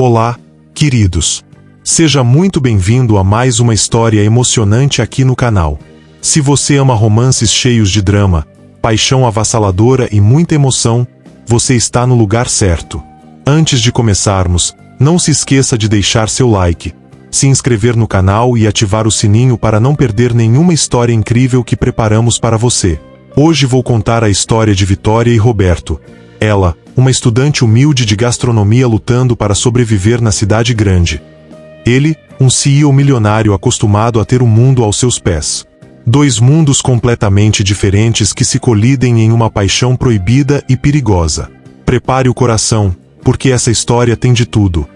Olá, queridos. Seja muito bem-vindo a mais uma história emocionante aqui no canal. Se você ama romances cheios de drama, paixão avassaladora e muita emoção, você está no lugar certo. Antes de começarmos, não se esqueça de deixar seu like, se inscrever no canal e ativar o sininho para não perder nenhuma história incrível que preparamos para você. Hoje vou contar a história de Vitória e Roberto. Ela, uma estudante humilde de gastronomia lutando para sobreviver na cidade grande. Ele, um CEO milionário acostumado a ter o mundo aos seus pés. Dois mundos completamente diferentes que se colidem em uma paixão proibida e perigosa. Prepare o coração, porque essa história tem de tudo.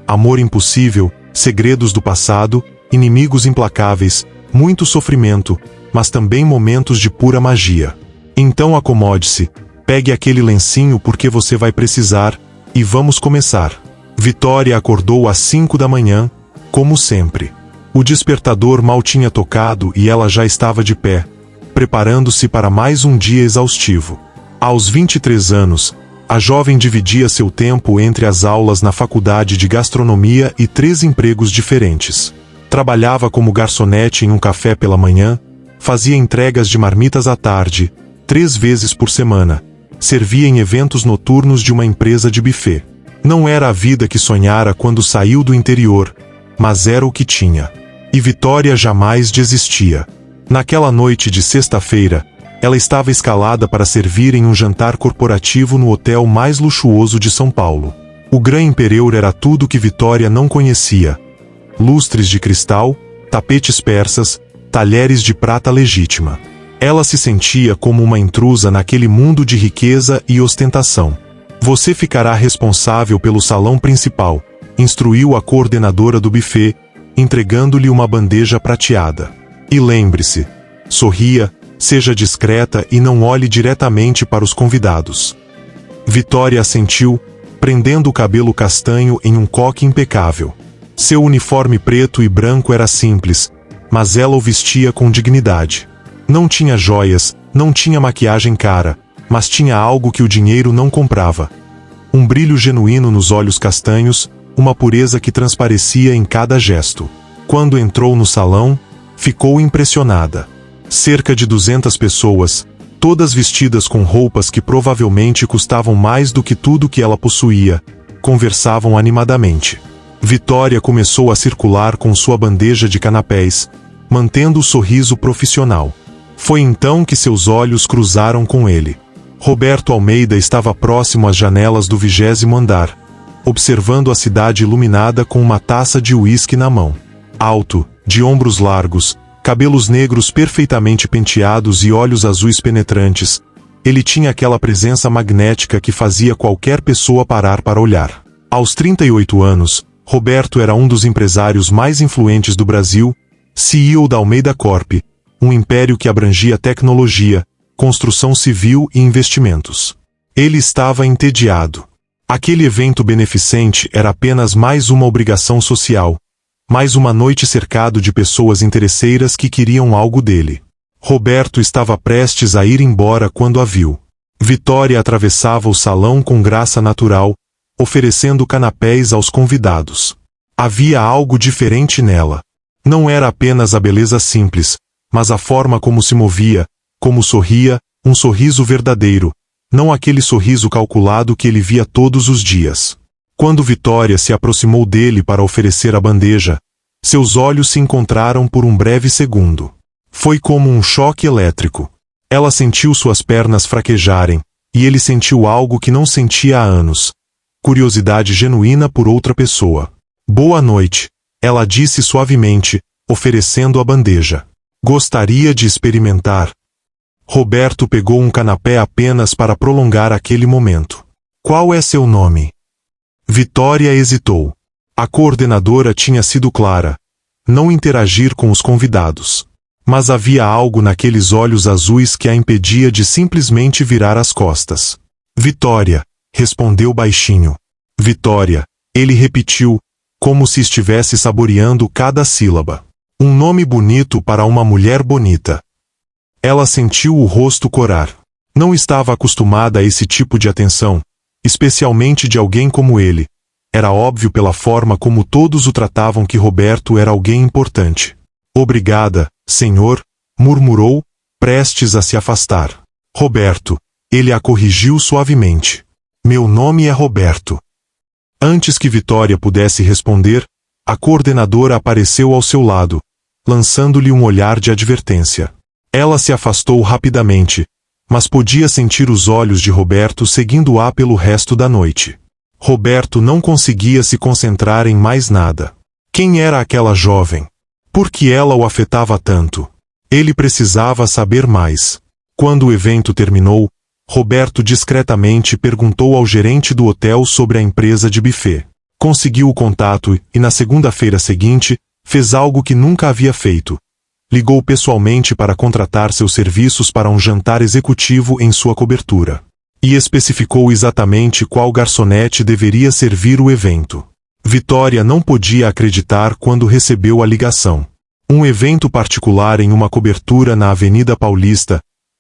Amor impossível, segredos do passado, inimigos implacáveis, muito sofrimento, mas também momentos de pura magia. Então acomode-se, pegue aquele lencinho porque você vai precisar, e vamos começar. Vitória acordou às 5 da manhã, como sempre. O despertador mal tinha tocado e ela já estava de pé, preparando-se para mais um dia exaustivo. Aos 23 anos, a jovem dividia seu tempo entre as aulas na faculdade de gastronomia e 3 empregos diferentes. Trabalhava como garçonete em um café pela manhã, fazia entregas de marmitas à tarde, 3 vezes por semana, servia em eventos noturnos de uma empresa de buffet. Não era a vida que sonhara quando saiu do interior, mas era o que tinha. E Vitória jamais desistia. Naquela noite de sexta-feira, ela estava escalada para servir em um jantar corporativo no hotel mais luxuoso de São Paulo. O Grand Imperial era tudo que Vitória não conhecia. Lustres de cristal, tapetes persas, talheres de prata legítima. Ela se sentia como uma intrusa naquele mundo de riqueza e ostentação. Você ficará responsável pelo salão principal, instruiu a coordenadora do buffet, entregando-lhe uma bandeja prateada. E lembre-se, sorria, seja discreta e não olhe diretamente para os convidados. Vitória assentiu, prendendo o cabelo castanho em um coque impecável. Seu uniforme preto e branco era simples, mas ela o vestia com dignidade. Não tinha joias, não tinha maquiagem cara, mas tinha algo que o dinheiro não comprava. Um brilho genuíno nos olhos castanhos, uma pureza que transparecia em cada gesto. Quando entrou no salão, ficou impressionada. Cerca de 200 pessoas, todas vestidas com roupas que provavelmente custavam mais do que tudo que ela possuía, conversavam animadamente. Vitória começou a circular com sua bandeja de canapés, mantendo o sorriso profissional. Foi então que seus olhos cruzaram com ele. Roberto Almeida estava próximo às janelas do 20º andar, observando a cidade iluminada com uma taça de uísque na mão. Alto, de ombros largos, cabelos negros perfeitamente penteados e olhos azuis penetrantes, ele tinha aquela presença magnética que fazia qualquer pessoa parar para olhar. Aos 38 anos, Roberto era um dos empresários mais influentes do Brasil, CEO da Almeida Corp, um império que abrangia tecnologia, construção civil e investimentos. Ele estava entediado. Aquele evento beneficente era apenas mais uma obrigação social, mais uma noite cercado de pessoas interesseiras que queriam algo dele. Roberto estava prestes a ir embora quando a viu. Vitória atravessava o salão com graça natural, oferecendo canapés aos convidados. Havia algo diferente nela. Não era apenas a beleza simples, mas a forma como se movia, como sorria, um sorriso verdadeiro, não aquele sorriso calculado que ele via todos os dias. Quando Vitória se aproximou dele para oferecer a bandeja, seus olhos se encontraram por um breve segundo. Foi como um choque elétrico. Ela sentiu suas pernas fraquejarem, e ele sentiu algo que não sentia há anos. Curiosidade genuína por outra pessoa. Boa noite, ela disse suavemente, oferecendo a bandeja. Gostaria de experimentar. Roberto pegou um canapé apenas para prolongar aquele momento. Qual é seu nome? Vitória hesitou. A coordenadora tinha sido clara. Não interagir com os convidados. Mas havia algo naqueles olhos azuis que a impedia de simplesmente virar as costas. Vitória, respondeu baixinho. Vitória, ele repetiu, como se estivesse saboreando cada sílaba. Um nome bonito para uma mulher bonita. Ela sentiu o rosto corar. Não estava acostumada a esse tipo de atenção, especialmente de alguém como ele. Era óbvio pela forma como todos o tratavam que Roberto era alguém importante. Obrigada, senhor, murmurou, prestes a se afastar. Roberto, ele a corrigiu suavemente. Meu nome é Roberto. Antes que Vitória pudesse responder, a coordenadora apareceu ao seu lado, lançando-lhe um olhar de advertência. Ela se afastou rapidamente, mas podia sentir os olhos de Roberto seguindo-a pelo resto da noite. Roberto não conseguia se concentrar em mais nada. Quem era aquela jovem? Por que ela o afetava tanto? Ele precisava saber mais. Quando o evento terminou, Roberto discretamente perguntou ao gerente do hotel sobre a empresa de buffet. Conseguiu o contato e, na segunda-feira seguinte, fez algo que nunca havia feito. Ligou pessoalmente para contratar seus serviços para um jantar executivo em sua cobertura. E especificou exatamente qual garçonete deveria servir o evento. Vitória não podia acreditar quando recebeu a ligação. Um evento particular em uma cobertura na Avenida Paulista,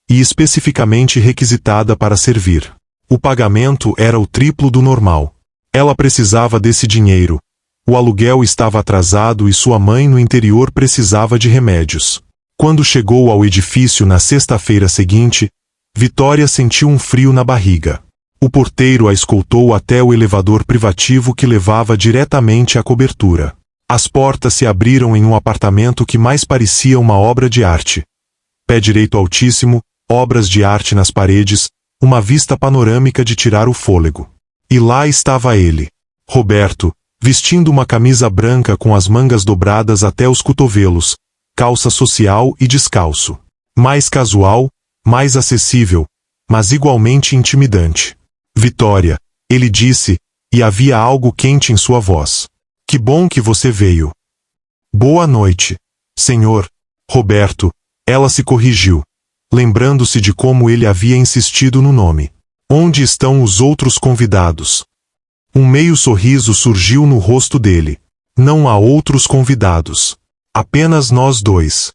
e especificamente requisitada para servir. O pagamento era o triplo do normal. Ela precisava desse dinheiro. O aluguel estava atrasado e sua mãe no interior precisava de remédios. Quando chegou ao edifício na sexta-feira seguinte, Vitória sentiu um frio na barriga. O porteiro a escoltou até o elevador privativo que levava diretamente à cobertura. As portas se abriram em um apartamento que mais parecia uma obra de arte. Pé direito altíssimo, obras de arte nas paredes, uma vista panorâmica de tirar o fôlego. E lá estava ele, Roberto, vestindo uma camisa branca com as mangas dobradas até os cotovelos, calça social e descalço. Mais casual, mais acessível, mas igualmente intimidante. Vitória, ele disse, e havia algo quente em sua voz. Que bom que você veio. Boa noite, senhor. Roberto, ela se corrigiu, lembrando-se de como ele havia insistido no nome. Onde estão os outros convidados? Um meio sorriso surgiu no rosto dele. Não há outros convidados. Apenas nós dois.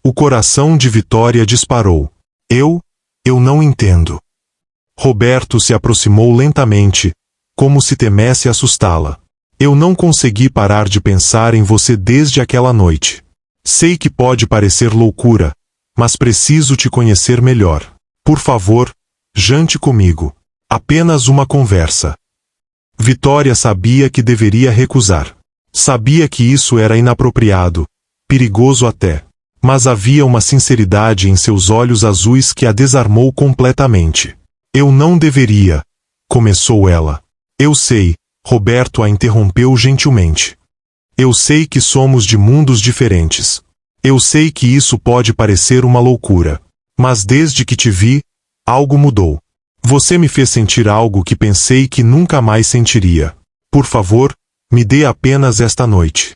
O coração de Vitória disparou. Eu não entendo. Roberto se aproximou lentamente, como se temesse assustá-la. Eu não consegui parar de pensar em você desde aquela noite. Sei que pode parecer loucura, mas preciso te conhecer melhor. Por favor, jante comigo. Apenas uma conversa. Vitória sabia que deveria recusar. Sabia que isso era inapropriado, perigoso até. Mas havia uma sinceridade em seus olhos azuis que a desarmou completamente. Eu não deveria, começou ela. Eu sei, Roberto a interrompeu gentilmente. Eu sei que somos de mundos diferentes. Eu sei que isso pode parecer uma loucura. Mas desde que te vi, algo mudou. Você me fez sentir algo que pensei que nunca mais sentiria. Por favor, me dê apenas esta noite.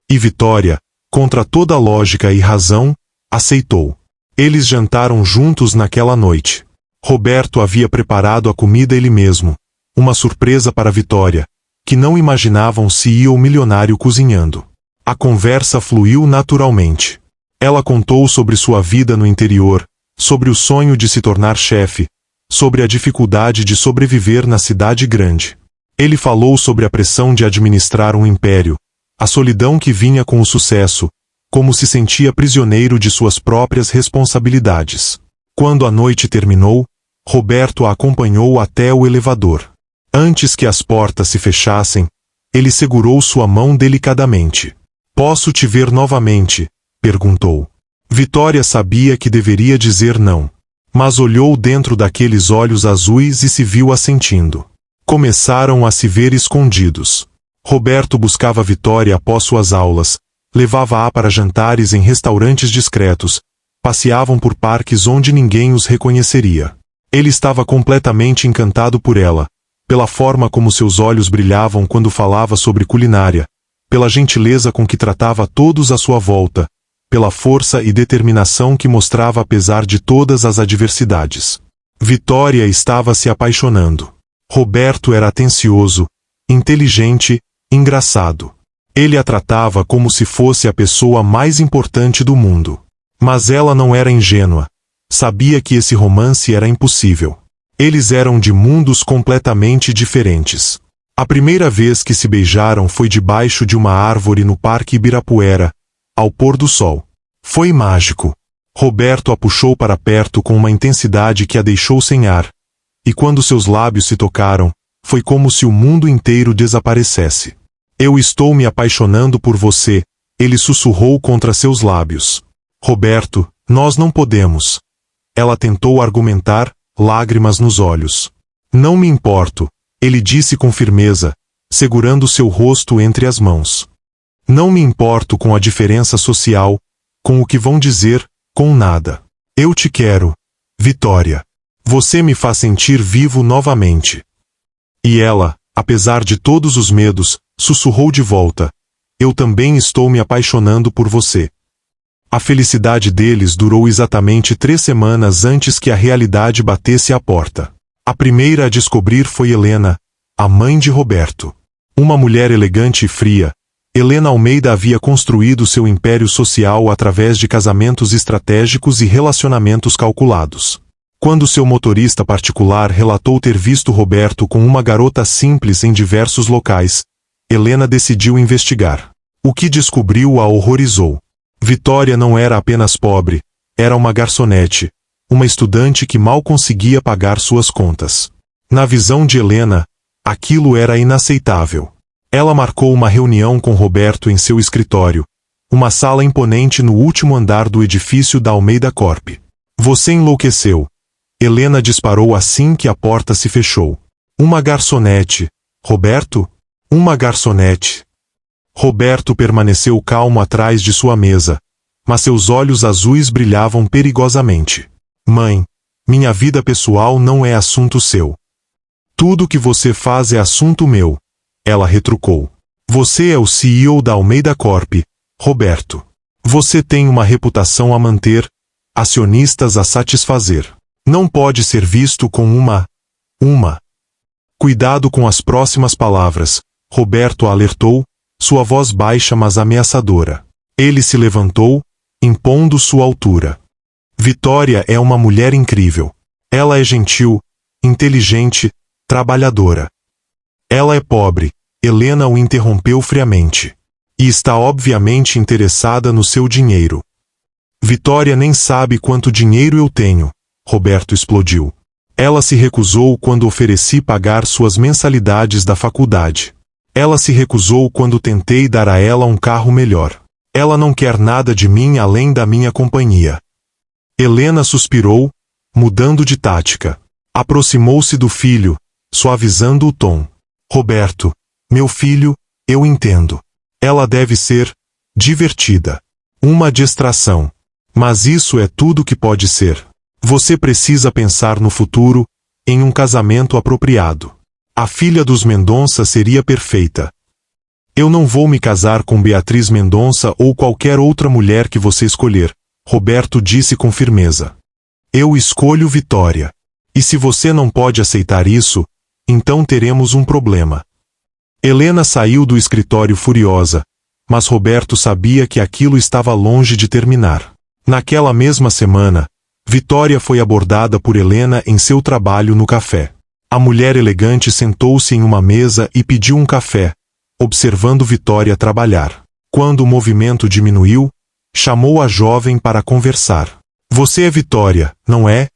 E Vitória, contra toda lógica e razão, aceitou. Eles jantaram juntos naquela noite. Roberto havia preparado a comida ele mesmo, uma surpresa para Vitória, que não imaginava um CEO milionário cozinhando. A conversa fluiu naturalmente. Ela contou sobre sua vida no interior, sobre o sonho de se tornar chefe, sobre a dificuldade de sobreviver na cidade grande. Ele falou sobre a pressão de administrar um império, a solidão que vinha com o sucesso, como se sentia prisioneiro de suas próprias responsabilidades. Quando a noite terminou, Roberto a acompanhou até o elevador. Antes que as portas se fechassem, ele segurou sua mão delicadamente. Posso te ver novamente? Perguntou. Vitória sabia que deveria dizer não, mas olhou dentro daqueles olhos azuis e se viu assentindo. Começaram a se ver escondidos. Roberto buscava Vitória após suas aulas, levava-a para jantares em restaurantes discretos, passeavam por parques onde ninguém os reconheceria. Ele estava completamente encantado por ela, pela forma como seus olhos brilhavam quando falava sobre culinária, pela gentileza com que tratava todos à sua volta, pela força e determinação que mostrava apesar de todas as adversidades. Vitória estava se apaixonando. Roberto era atencioso, inteligente, engraçado. Ele a tratava como se fosse a pessoa mais importante do mundo. Mas ela não era ingênua. Sabia que esse romance era impossível. Eles eram de mundos completamente diferentes. A primeira vez que se beijaram foi debaixo de uma árvore no Parque Ibirapuera, ao pôr do sol. Foi mágico. Roberto a puxou para perto com uma intensidade que a deixou sem ar, e quando seus lábios se tocaram, foi como se o mundo inteiro desaparecesse. Eu estou me apaixonando por você, ele sussurrou contra seus lábios. Roberto, nós não podemos. Ela tentou argumentar, lágrimas nos olhos. Não me importo, ele disse com firmeza, segurando seu rosto entre as mãos. Não me importo com a diferença social, com o que vão dizer, com nada. Eu te quero, Vitória. Você me faz sentir vivo novamente. E ela, apesar de todos os medos, sussurrou de volta. Eu também estou me apaixonando por você. A felicidade deles durou exatamente 3 semanas antes que a realidade batesse à porta. A primeira a descobrir foi Helena, a mãe de Roberto. Uma mulher elegante e fria, Helena Almeida havia construído seu império social através de casamentos estratégicos e relacionamentos calculados. Quando seu motorista particular relatou ter visto Roberto com uma garota simples em diversos locais, Helena decidiu investigar. O que descobriu a horrorizou. Vitória não era apenas pobre, era uma garçonete, uma estudante que mal conseguia pagar suas contas. Na visão de Helena, aquilo era inaceitável. Ela marcou uma reunião com Roberto em seu escritório, uma sala imponente no último andar do edifício da Almeida Corp. Você enlouqueceu. Helena disparou assim que a porta se fechou. Uma garçonete. Roberto? Uma garçonete. Roberto permaneceu calmo atrás de sua mesa, mas seus olhos azuis brilhavam perigosamente. Mãe, minha vida pessoal não é assunto seu. Tudo que você faz é assunto meu. Ela retrucou. Você é o CEO da Almeida Corp, Roberto. Você tem uma reputação a manter, acionistas a satisfazer. Não pode ser visto com uma. Cuidado com as próximas palavras, Roberto a alertou, sua voz baixa mas ameaçadora. Ele se levantou, impondo sua altura. Vitória é uma mulher incrível. Ela é gentil, inteligente, trabalhadora. Ela é pobre, Helena o interrompeu friamente. E está obviamente interessada no seu dinheiro. Vitória nem sabe quanto dinheiro eu tenho, Roberto explodiu. Ela se recusou quando ofereci pagar suas mensalidades da faculdade. Ela se recusou quando tentei dar a ela um carro melhor. Ela não quer nada de mim além da minha companhia. Helena suspirou, mudando de tática. Aproximou-se do filho, suavizando o tom. Roberto, meu filho, eu entendo. Ela deve ser divertida. Uma distração. Mas isso é tudo que pode ser. Você precisa pensar no futuro, em um casamento apropriado. A filha dos Mendonça seria perfeita. Eu não vou me casar com Beatriz Mendonça ou qualquer outra mulher que você escolher, Roberto disse com firmeza. Eu escolho Vitória. E se você não pode aceitar isso, então teremos um problema. Helena saiu do escritório furiosa, mas Roberto sabia que aquilo estava longe de terminar. Naquela mesma semana, Vitória foi abordada por Helena em seu trabalho no café. A mulher elegante sentou-se em uma mesa e pediu um café, observando Vitória trabalhar. Quando o movimento diminuiu, chamou a jovem para conversar. Você é Vitória, não é?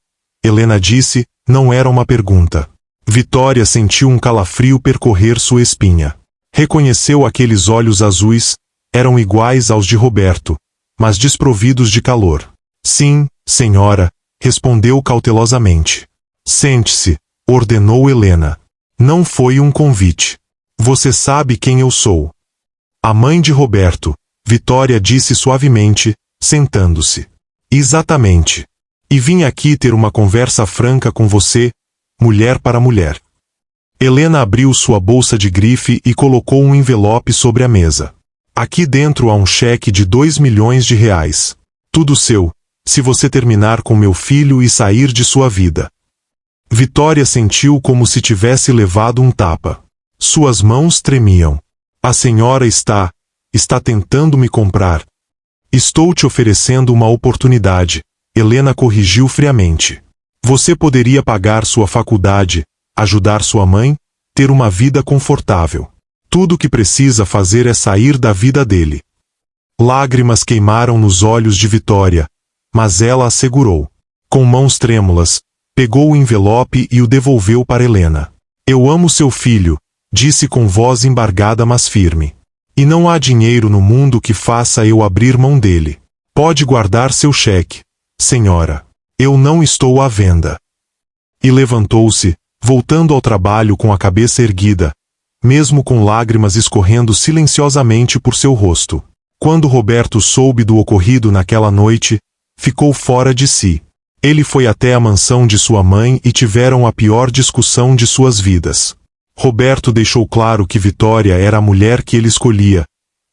Helena disse, não era uma pergunta. Vitória sentiu um calafrio percorrer sua espinha. Reconheceu aqueles olhos azuis, eram iguais aos de Roberto, mas desprovidos de calor. Sim, senhora, respondeu cautelosamente. Sente-se, ordenou Helena. Não foi um convite. Você sabe quem eu sou. A mãe de Roberto, Vitória disse suavemente, sentando-se. Exatamente. E vim aqui ter uma conversa franca com você, mulher para mulher. Helena abriu sua bolsa de grife e colocou um envelope sobre a mesa. Aqui dentro há um cheque de 2 milhões de reais. Tudo seu, se você terminar com meu filho e sair de sua vida. Vitória sentiu como se tivesse levado um tapa. Suas mãos tremiam. A senhora está tentando me comprar. Estou te oferecendo uma oportunidade, Helena corrigiu friamente. Você poderia pagar sua faculdade, ajudar sua mãe, ter uma vida confortável. Tudo o que precisa fazer é sair da vida dele. Lágrimas queimaram nos olhos de Vitória, mas ela a segurou. Com mãos trêmulas, pegou o envelope e o devolveu para Helena. Eu amo seu filho, disse com voz embargada mas firme. E não há dinheiro no mundo que faça eu abrir mão dele. Pode guardar seu cheque, senhora. Eu não estou à venda. E levantou-se, voltando ao trabalho com a cabeça erguida, mesmo com lágrimas escorrendo silenciosamente por seu rosto. Quando Roberto soube do ocorrido naquela noite, ficou fora de si. Ele foi até a mansão de sua mãe e tiveram a pior discussão de suas vidas. Roberto deixou claro que Vitória era a mulher que ele escolhia,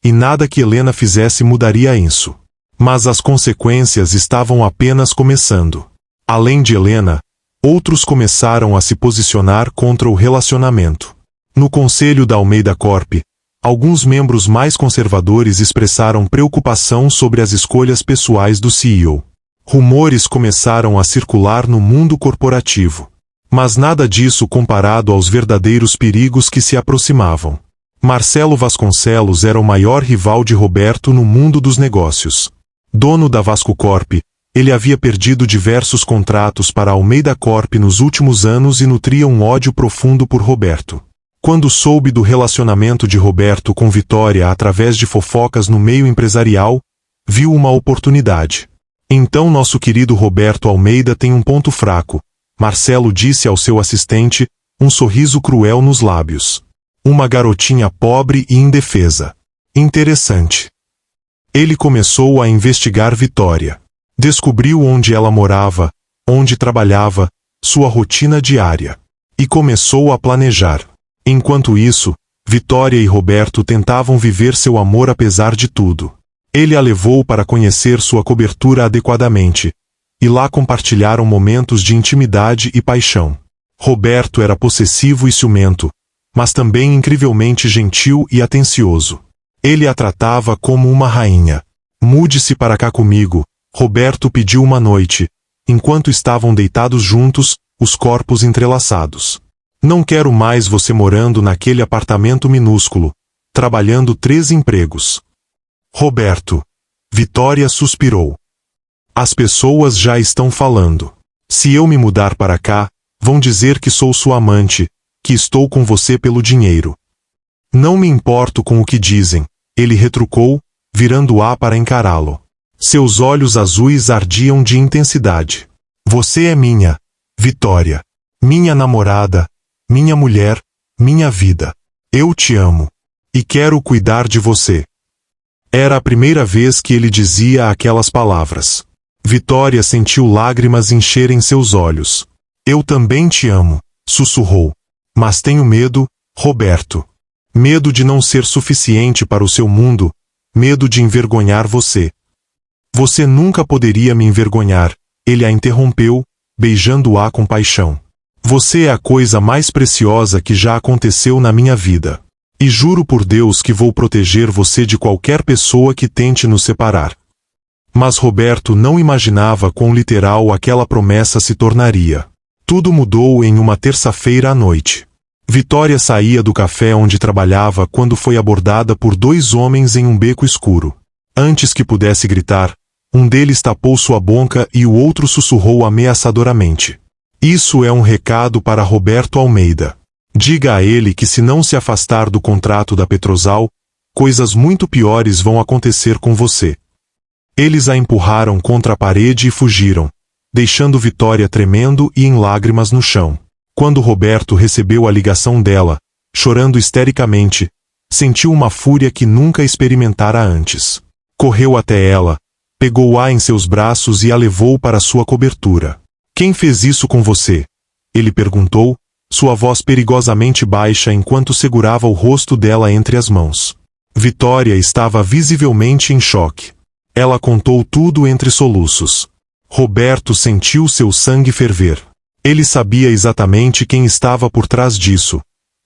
e nada que Helena fizesse mudaria isso. Mas as consequências estavam apenas começando. Além de Helena, outros começaram a se posicionar contra o relacionamento. No conselho da Almeida Corp, alguns membros mais conservadores expressaram preocupação sobre as escolhas pessoais do CEO. Rumores começaram a circular no mundo corporativo. Mas nada disso comparado aos verdadeiros perigos que se aproximavam. Marcelo Vasconcelos era o maior rival de Roberto no mundo dos negócios. Dono da Vasco Corp, ele havia perdido diversos contratos para a Almeida Corp nos últimos anos e nutria um ódio profundo por Roberto. Quando soube do relacionamento de Roberto com Vitória através de fofocas no meio empresarial, viu uma oportunidade. Então nosso querido Roberto Almeida tem um ponto fraco, Marcelo disse ao seu assistente, um sorriso cruel nos lábios. Uma garotinha pobre e indefesa. Interessante. Ele começou a investigar Vitória. Descobriu onde ela morava, onde trabalhava, sua rotina diária. E começou a planejar. Enquanto isso, Vitória e Roberto tentavam viver seu amor apesar de tudo. Ele a levou para conhecer sua cobertura adequadamente, e lá compartilharam momentos de intimidade e paixão. Roberto era possessivo e ciumento, mas também incrivelmente gentil e atencioso. Ele a tratava como uma rainha. Mude-se para cá comigo, Roberto pediu uma noite, enquanto estavam deitados juntos, os corpos entrelaçados. Não quero mais você morando naquele apartamento minúsculo, trabalhando 3 empregos. Roberto. Vitória suspirou. As pessoas já estão falando. Se eu me mudar para cá, vão dizer que sou sua amante, que estou com você pelo dinheiro. Não me importo com o que dizem, ele retrucou, virando-a para encará-lo. Seus olhos azuis ardiam de intensidade. Você é minha, Vitória. Minha namorada, minha mulher, minha vida. Eu te amo. E quero cuidar de você. Era a primeira vez que ele dizia aquelas palavras. Vitória sentiu lágrimas encherem seus olhos. Eu também te amo, sussurrou. Mas tenho medo, Roberto. Medo de não ser suficiente para o seu mundo, medo de envergonhar você. Você nunca poderia me envergonhar, ele a interrompeu, beijando-a com paixão. Você é a coisa mais preciosa que já aconteceu na minha vida. E juro por Deus que vou proteger você de qualquer pessoa que tente nos separar. Mas Roberto não imaginava quão literal aquela promessa se tornaria. Tudo mudou em uma terça-feira à noite. Vitória saía do café onde trabalhava quando foi abordada por 2 homens em um beco escuro. Antes que pudesse gritar, um deles tapou sua boca e o outro sussurrou ameaçadoramente. Isso é um recado para Roberto Almeida. Diga a ele que se não se afastar do contrato da Petrosal, coisas muito piores vão acontecer com você. Eles a empurraram contra a parede e fugiram, deixando Vitória tremendo e em lágrimas no chão. Quando Roberto recebeu a ligação dela, chorando histericamente, sentiu uma fúria que nunca experimentara antes. Correu até ela, pegou-a em seus braços e a levou para sua cobertura. Quem fez isso com você? Ele perguntou, sua voz perigosamente baixa enquanto segurava o rosto dela entre as mãos. Vitória estava visivelmente em choque. Ela contou tudo entre soluços. Roberto sentiu seu sangue ferver. Ele sabia exatamente quem estava por trás disso.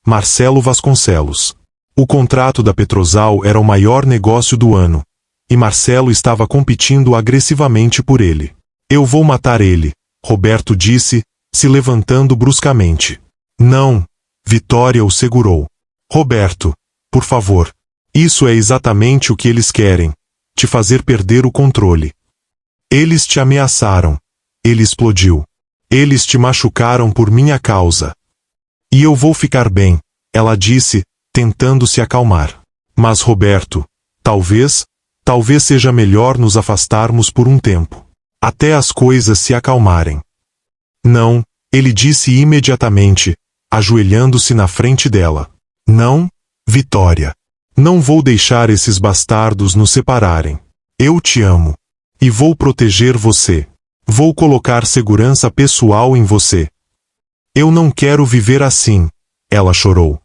Marcelo Vasconcelos. O contrato da Petrosal era o maior negócio do ano, e Marcelo estava competindo agressivamente por ele. Eu vou matar ele, Roberto disse, se levantando bruscamente. Não, Vitória o segurou. Roberto, por favor. Isso é exatamente o que eles querem. Te fazer perder o controle. Eles te ameaçaram. Ele explodiu. Eles te machucaram por minha causa. E eu vou ficar bem, ela disse, tentando se acalmar. Mas Roberto, talvez seja melhor nos afastarmos por um tempo. Até as coisas se acalmarem. Não, ele disse imediatamente, ajoelhando-se na frente dela. Não, Vitória. Não vou deixar esses bastardos nos separarem. Eu te amo. E vou proteger você. Vou colocar segurança pessoal em você. Eu não quero viver assim, ela chorou.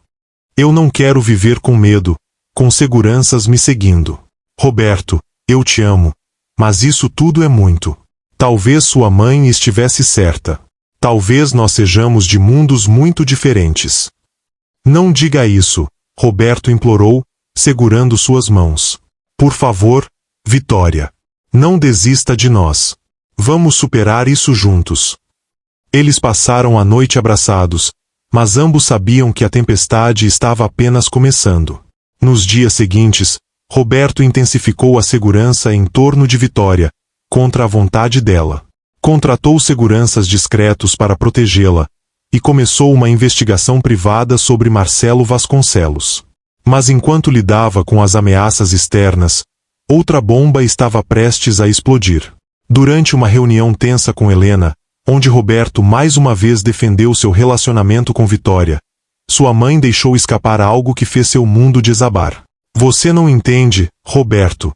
Eu não quero viver com medo, com seguranças me seguindo. Roberto, eu te amo, mas isso tudo é muito. Talvez sua mãe estivesse certa. Talvez nós sejamos de mundos muito diferentes. Não diga isso, Roberto implorou, segurando suas mãos. Por favor, Vitória. Não desista de nós. Vamos superar isso juntos. Eles passaram a noite abraçados, mas ambos sabiam que a tempestade estava apenas começando. Nos dias seguintes, Roberto intensificou a segurança em torno de Vitória, contra a vontade dela. Contratou seguranças discretos para protegê-la, e começou uma investigação privada sobre Marcelo Vasconcelos. Mas enquanto lidava com as ameaças externas, outra bomba estava prestes a explodir. Durante uma reunião tensa com Helena, onde Roberto mais uma vez defendeu seu relacionamento com Vitória, sua mãe deixou escapar algo que fez seu mundo desabar. Você não entende, Roberto.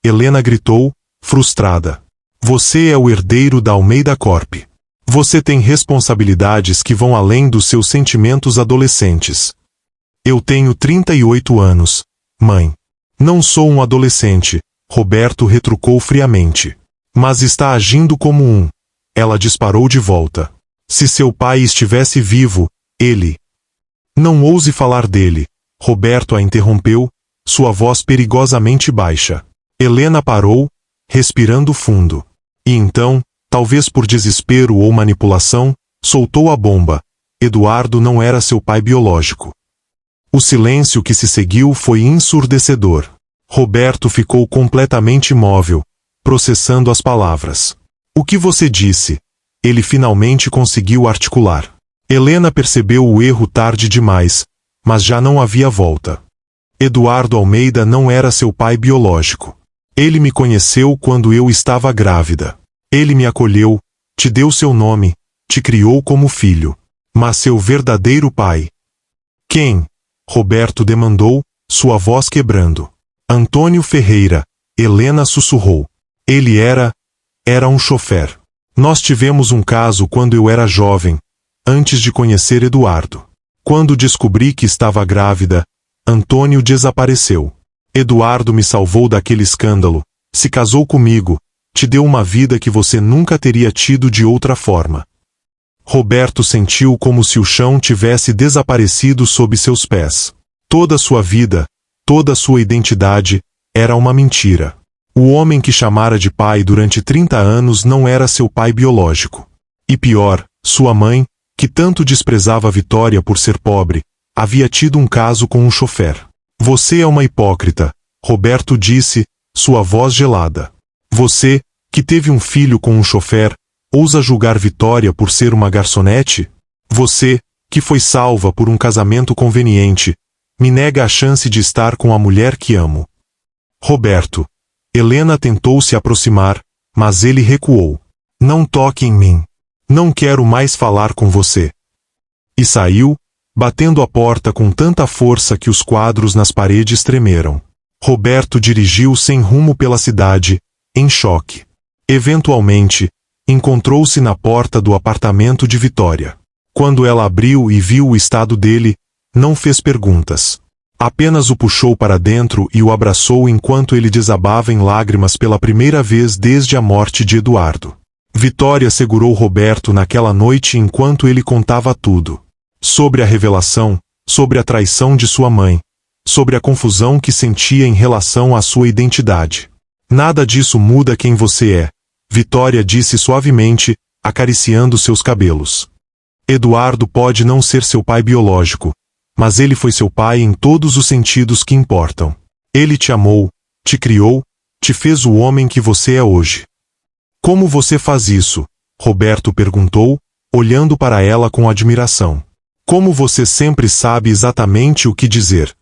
Helena gritou, frustrada. Você é o herdeiro da Almeida Corp. Você tem responsabilidades que vão além dos seus sentimentos adolescentes. Eu tenho 38 anos, mãe. Não sou um adolescente, Roberto retrucou friamente. Mas está agindo como um. Ela disparou de volta. Se seu pai estivesse vivo, ele... Não ouse falar dele. Roberto a interrompeu, sua voz perigosamente baixa. Helena parou, respirando fundo. E então, talvez por desespero ou manipulação, soltou a bomba. Eduardo não era seu pai biológico. O silêncio que se seguiu foi ensurdecedor. Roberto ficou completamente imóvel, processando as palavras. O que você disse? Ele finalmente conseguiu articular. Helena percebeu o erro tarde demais, mas já não havia volta. Eduardo Almeida não era seu pai biológico. Ele me conheceu quando eu estava grávida. Ele me acolheu, te deu seu nome, te criou como filho. Mas seu verdadeiro pai... Quem? Roberto demandou, sua voz quebrando. Antônio Ferreira, Helena sussurrou. Ele era um chofer. Nós tivemos um caso quando eu era jovem, antes de conhecer Eduardo. Quando descobri que estava grávida, Antônio desapareceu. Eduardo me salvou daquele escândalo, se casou comigo, te deu uma vida que você nunca teria tido de outra forma. Roberto sentiu como se o chão tivesse desaparecido sob seus pés. Toda sua vida, toda sua identidade, era uma mentira. O homem que chamara de pai durante 30 anos não era seu pai biológico. E pior, sua mãe, que tanto desprezava Vitória por ser pobre, havia tido um caso com um chofer. Você é uma hipócrita, Roberto disse, sua voz gelada. Você, que teve um filho com um chofer, ousa julgar Vitória por ser uma garçonete? Você, que foi salva por um casamento conveniente, me nega a chance de estar com a mulher que amo. Roberto. Helena tentou se aproximar, mas ele recuou. Não toque em mim. Não quero mais falar com você. E saiu, batendo a porta com tanta força que os quadros nas paredes tremeram. Roberto dirigiu sem rumo pela cidade, em choque. Eventualmente, encontrou-se na porta do apartamento de Vitória. Quando ela abriu e viu o estado dele, não fez perguntas. Apenas o puxou para dentro e o abraçou enquanto ele desabava em lágrimas pela primeira vez desde a morte de Eduardo. Vitória segurou Roberto naquela noite enquanto ele contava tudo. Sobre a revelação, sobre a traição de sua mãe, sobre a confusão que sentia em relação à sua identidade. Nada disso muda quem você é, Vitória disse suavemente, acariciando seus cabelos. Eduardo pode não ser seu pai biológico, mas ele foi seu pai em todos os sentidos que importam. Ele te amou, te criou, te fez o homem que você é hoje. Como você faz isso? Roberto perguntou, olhando para ela com admiração. Como você sempre sabe exatamente o que dizer?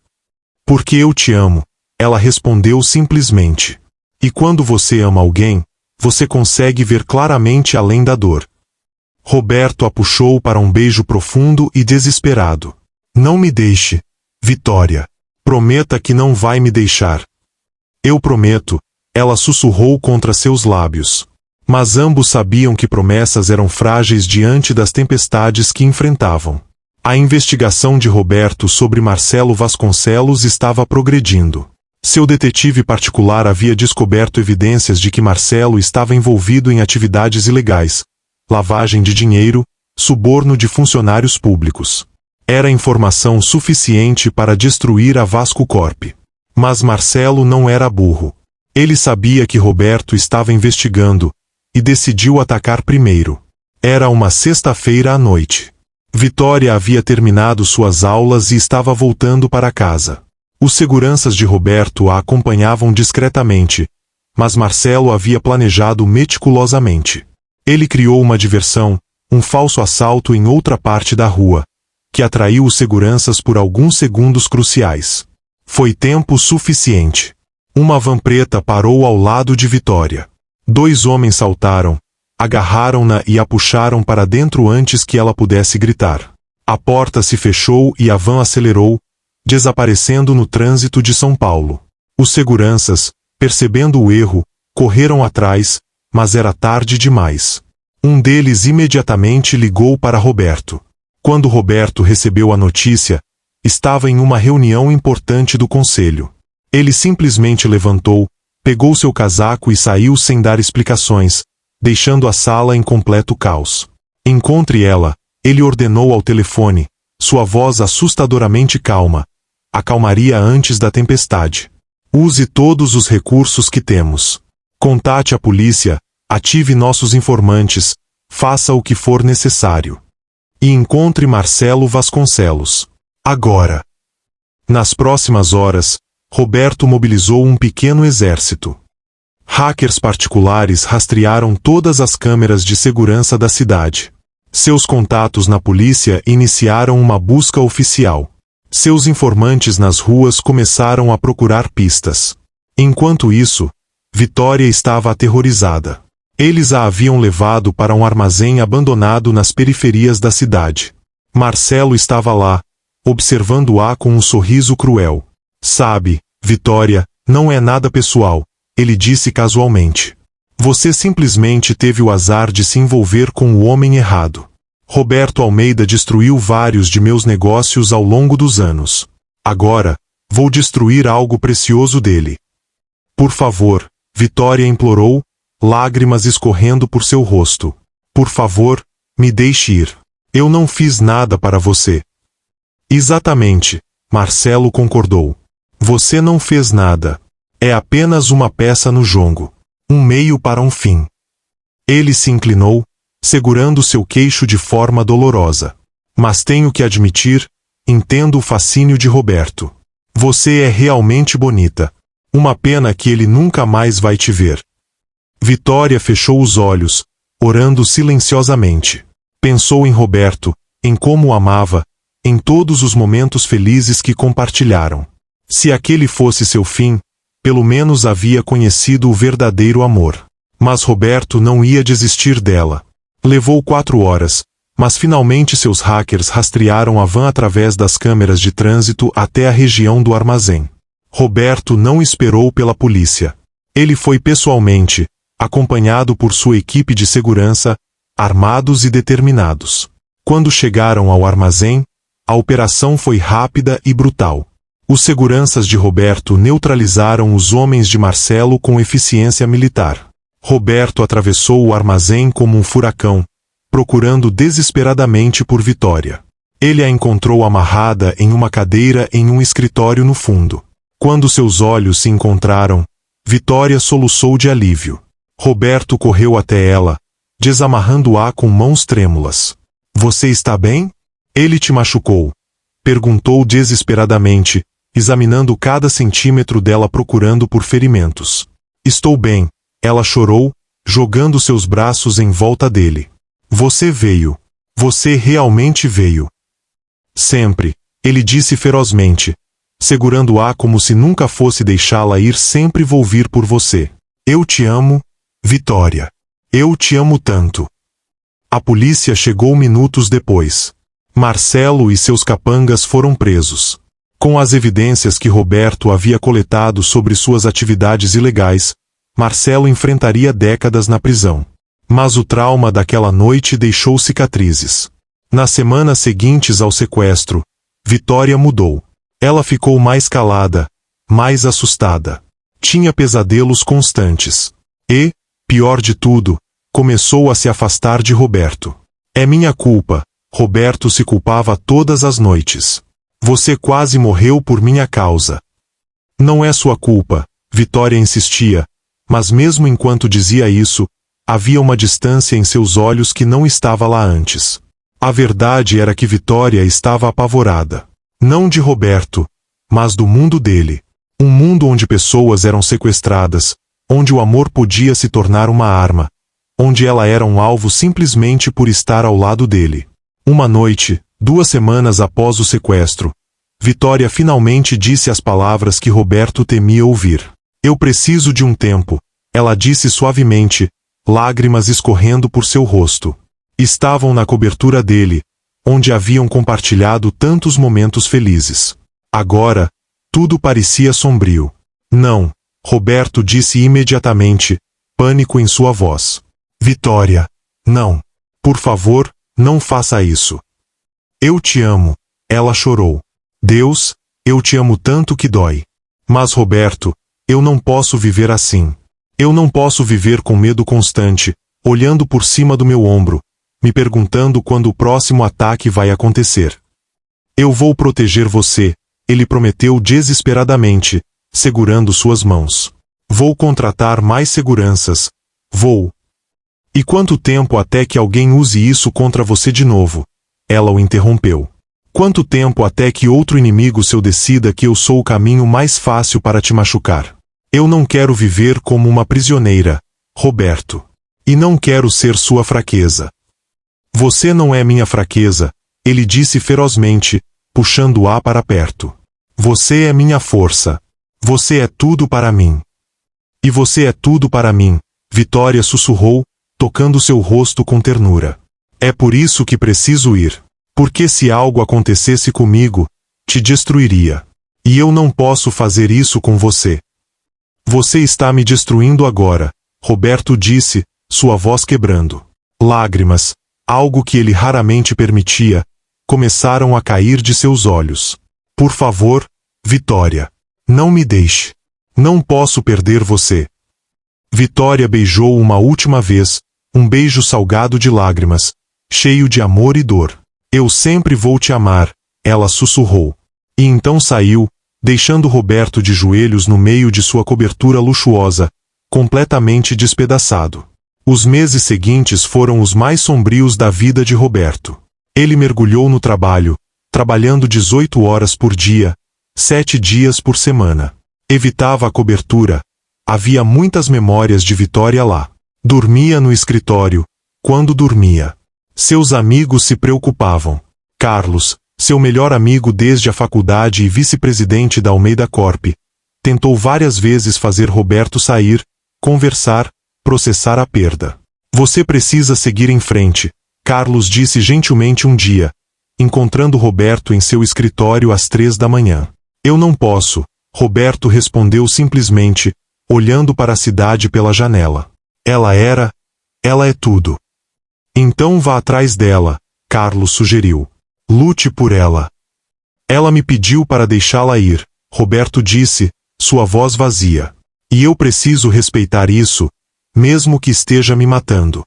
Porque eu te amo, ela respondeu simplesmente. E quando você ama alguém, você consegue ver claramente além da dor. Roberto a puxou para um beijo profundo e desesperado. Não me deixe, Vitória. Prometa que não vai me deixar. Eu prometo, ela sussurrou contra seus lábios. Mas ambos sabiam que promessas eram frágeis diante das tempestades que enfrentavam. A investigação de Roberto sobre Marcelo Vasconcelos estava progredindo. Seu detetive particular havia descoberto evidências de que Marcelo estava envolvido em atividades ilegais, lavagem de dinheiro, suborno de funcionários públicos. Era informação suficiente para destruir a Vasco Corp. Mas Marcelo não era burro. Ele sabia que Roberto estava investigando, e decidiu atacar primeiro. Era uma sexta-feira à noite. Vitória havia terminado suas aulas e estava voltando para casa. Os seguranças de Roberto a acompanhavam discretamente, mas Marcelo havia planejado meticulosamente. Ele criou uma diversão, um falso assalto em outra parte da rua, que atraiu os seguranças por alguns segundos cruciais. Foi tempo suficiente. Uma van preta parou ao lado de Vitória. 2 homens saltaram, agarraram-na e a puxaram para dentro antes que ela pudesse gritar. A porta se fechou e a van acelerou, desaparecendo no trânsito de São Paulo. Os seguranças, percebendo o erro, correram atrás, mas era tarde demais. Um deles imediatamente ligou para Roberto. Quando Roberto recebeu a notícia, estava em uma reunião importante do conselho. Ele simplesmente levantou, pegou seu casaco e saiu sem dar explicações, deixando a sala em completo caos. Encontre ela, ele ordenou ao telefone, sua voz assustadoramente calma. Acalmaria antes da tempestade. Use todos os recursos que temos. Contate a polícia, ative nossos informantes, faça o que for necessário. E encontre Marcelo Vasconcelos. Agora. Nas próximas horas, Roberto mobilizou um pequeno exército. Hackers particulares rastrearam todas as câmeras de segurança da cidade. Seus contatos na polícia iniciaram uma busca oficial. Seus informantes nas ruas começaram a procurar pistas. Enquanto isso, Vitória estava aterrorizada. Eles a haviam levado para um armazém abandonado nas periferias da cidade. Marcelo estava lá, observando-a com um sorriso cruel. Sabe, Vitória, não é nada pessoal, ele disse casualmente. Você simplesmente teve o azar de se envolver com o homem errado. Roberto Almeida destruiu vários de meus negócios ao longo dos anos. Agora, vou destruir algo precioso dele. Por favor, Vitória implorou, lágrimas escorrendo por seu rosto. Por favor, me deixe ir. Eu não fiz nada para você. Exatamente, Marcelo concordou. Você não fez nada. É apenas uma peça no jongo. Um meio para um fim. Ele se inclinou, segurando seu queixo de forma dolorosa. Mas tenho que admitir, entendo o fascínio de Roberto. Você é realmente bonita. Uma pena que ele nunca mais vai te ver. Vitória fechou os olhos, orando silenciosamente. Pensou em Roberto, em como o amava, em todos os momentos felizes que compartilharam. Se aquele fosse seu fim, pelo menos havia conhecido o verdadeiro amor. Mas Roberto não ia desistir dela. Levou 4 horas, mas finalmente seus hackers rastrearam a van através das câmeras de trânsito até a região do armazém. Roberto não esperou pela polícia. Ele foi pessoalmente, acompanhado por sua equipe de segurança, armados e determinados. Quando chegaram ao armazém, a operação foi rápida e brutal. Os seguranças de Roberto neutralizaram os homens de Marcelo com eficiência militar. Roberto atravessou o armazém como um furacão, procurando desesperadamente por Vitória. Ele a encontrou amarrada em uma cadeira em um escritório no fundo. Quando seus olhos se encontraram, Vitória soluçou de alívio. Roberto correu até ela, desamarrando-a com mãos trêmulas. Você está bem? Ele te machucou? Perguntou desesperadamente, examinando cada centímetro dela procurando por ferimentos. Estou bem, ela chorou, jogando seus braços em volta dele. Você veio. Você realmente veio. Sempre, ele disse ferozmente, segurando-a como se nunca fosse deixá-la ir. Sempre vou vir por você. Eu te amo, Vitória. Eu te amo tanto. A polícia chegou minutos depois. Marcelo e seus capangas foram presos. Com as evidências que Roberto havia coletado sobre suas atividades ilegais, Marcelo enfrentaria décadas na prisão. Mas o trauma daquela noite deixou cicatrizes. Nas semanas seguintes ao sequestro, Vitória mudou. Ela ficou mais calada, mais assustada. Tinha pesadelos constantes. E, pior de tudo, começou a se afastar de Roberto. É minha culpa, Roberto se culpava todas as noites. Você quase morreu por minha causa. Não é sua culpa, Vitória insistia, mas mesmo enquanto dizia isso, havia uma distância em seus olhos que não estava lá antes. A verdade era que Vitória estava apavorada. Não de Roberto, mas do mundo dele. Um mundo onde pessoas eram sequestradas, onde o amor podia se tornar uma arma, onde ela era um alvo simplesmente por estar ao lado dele. Uma noite, 2 semanas após o sequestro, Vitória finalmente disse as palavras que Roberto temia ouvir. Eu preciso de um tempo, ela disse suavemente, lágrimas escorrendo por seu rosto. Estavam na cobertura dele, onde haviam compartilhado tantos momentos felizes. Agora, tudo parecia sombrio. Não, Roberto disse imediatamente, pânico em sua voz. Vitória, não. Por favor, não faça isso. Eu te amo, ela chorou. Deus, eu te amo tanto que dói. Mas Roberto, eu não posso viver assim. Eu não posso viver com medo constante, olhando por cima do meu ombro, me perguntando quando o próximo ataque vai acontecer. Eu vou proteger você, ele prometeu desesperadamente, segurando suas mãos. Vou contratar mais seguranças. Vou. E quanto tempo até que alguém use isso contra você de novo? Ela o interrompeu. Quanto tempo até que outro inimigo seu decida que eu sou o caminho mais fácil para te machucar? Eu não quero viver como uma prisioneira, Roberto. E não quero ser sua fraqueza. Você não é minha fraqueza, ele disse ferozmente, puxando-a para perto. Você é minha força. Você é tudo para mim. E você é tudo para mim, Vitória sussurrou, tocando seu rosto com ternura. É por isso que preciso ir. Porque se algo acontecesse comigo, te destruiria. E eu não posso fazer isso com você. Você está me destruindo agora, Roberto disse, sua voz quebrando. Lágrimas, algo que ele raramente permitia, começaram a cair de seus olhos. Por favor, Vitória, não me deixe. Não posso perder você. Vitória beijou uma última vez, um beijo salgado de lágrimas, cheio de amor e dor. Eu sempre vou te amar, ela sussurrou. E então saiu, deixando Roberto de joelhos no meio de sua cobertura luxuosa, completamente despedaçado. Os meses seguintes foram os mais sombrios da vida de Roberto. Ele mergulhou no trabalho, trabalhando 18 horas por dia, 7 dias por semana. Evitava a cobertura. Havia muitas memórias de Vitória lá. Dormia no escritório, quando dormia. Seus amigos se preocupavam. Carlos, seu melhor amigo desde a faculdade e vice-presidente da Almeida Corp, tentou várias vezes fazer Roberto sair, conversar, processar a perda. Você precisa seguir em frente, Carlos disse gentilmente um dia, encontrando Roberto em seu escritório às 3 da manhã. Eu não posso, Roberto respondeu simplesmente, olhando para a cidade pela janela. Ela é tudo. Então vá atrás dela, Carlos sugeriu. Lute por ela. Ela me pediu para deixá-la ir, Roberto disse, sua voz vazia. E eu preciso respeitar isso, mesmo que esteja me matando.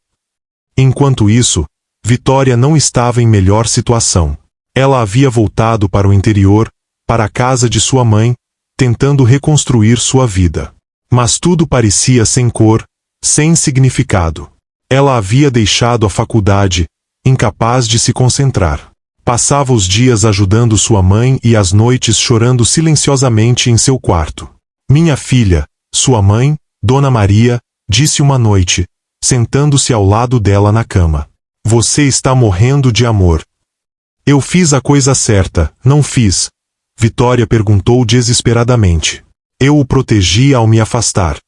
Enquanto isso, Vitória não estava em melhor situação. Ela havia voltado para o interior, para a casa de sua mãe, tentando reconstruir sua vida. Mas tudo parecia sem cor, sem significado. Ela havia deixado a faculdade, incapaz de se concentrar. Passava os dias ajudando sua mãe e as noites chorando silenciosamente em seu quarto. Minha filha, sua mãe, Dona Maria, disse uma noite, sentando-se ao lado dela na cama. Você está morrendo de amor. Eu fiz a coisa certa, não fiz? Vitória perguntou desesperadamente. Eu o protegi ao me afastar.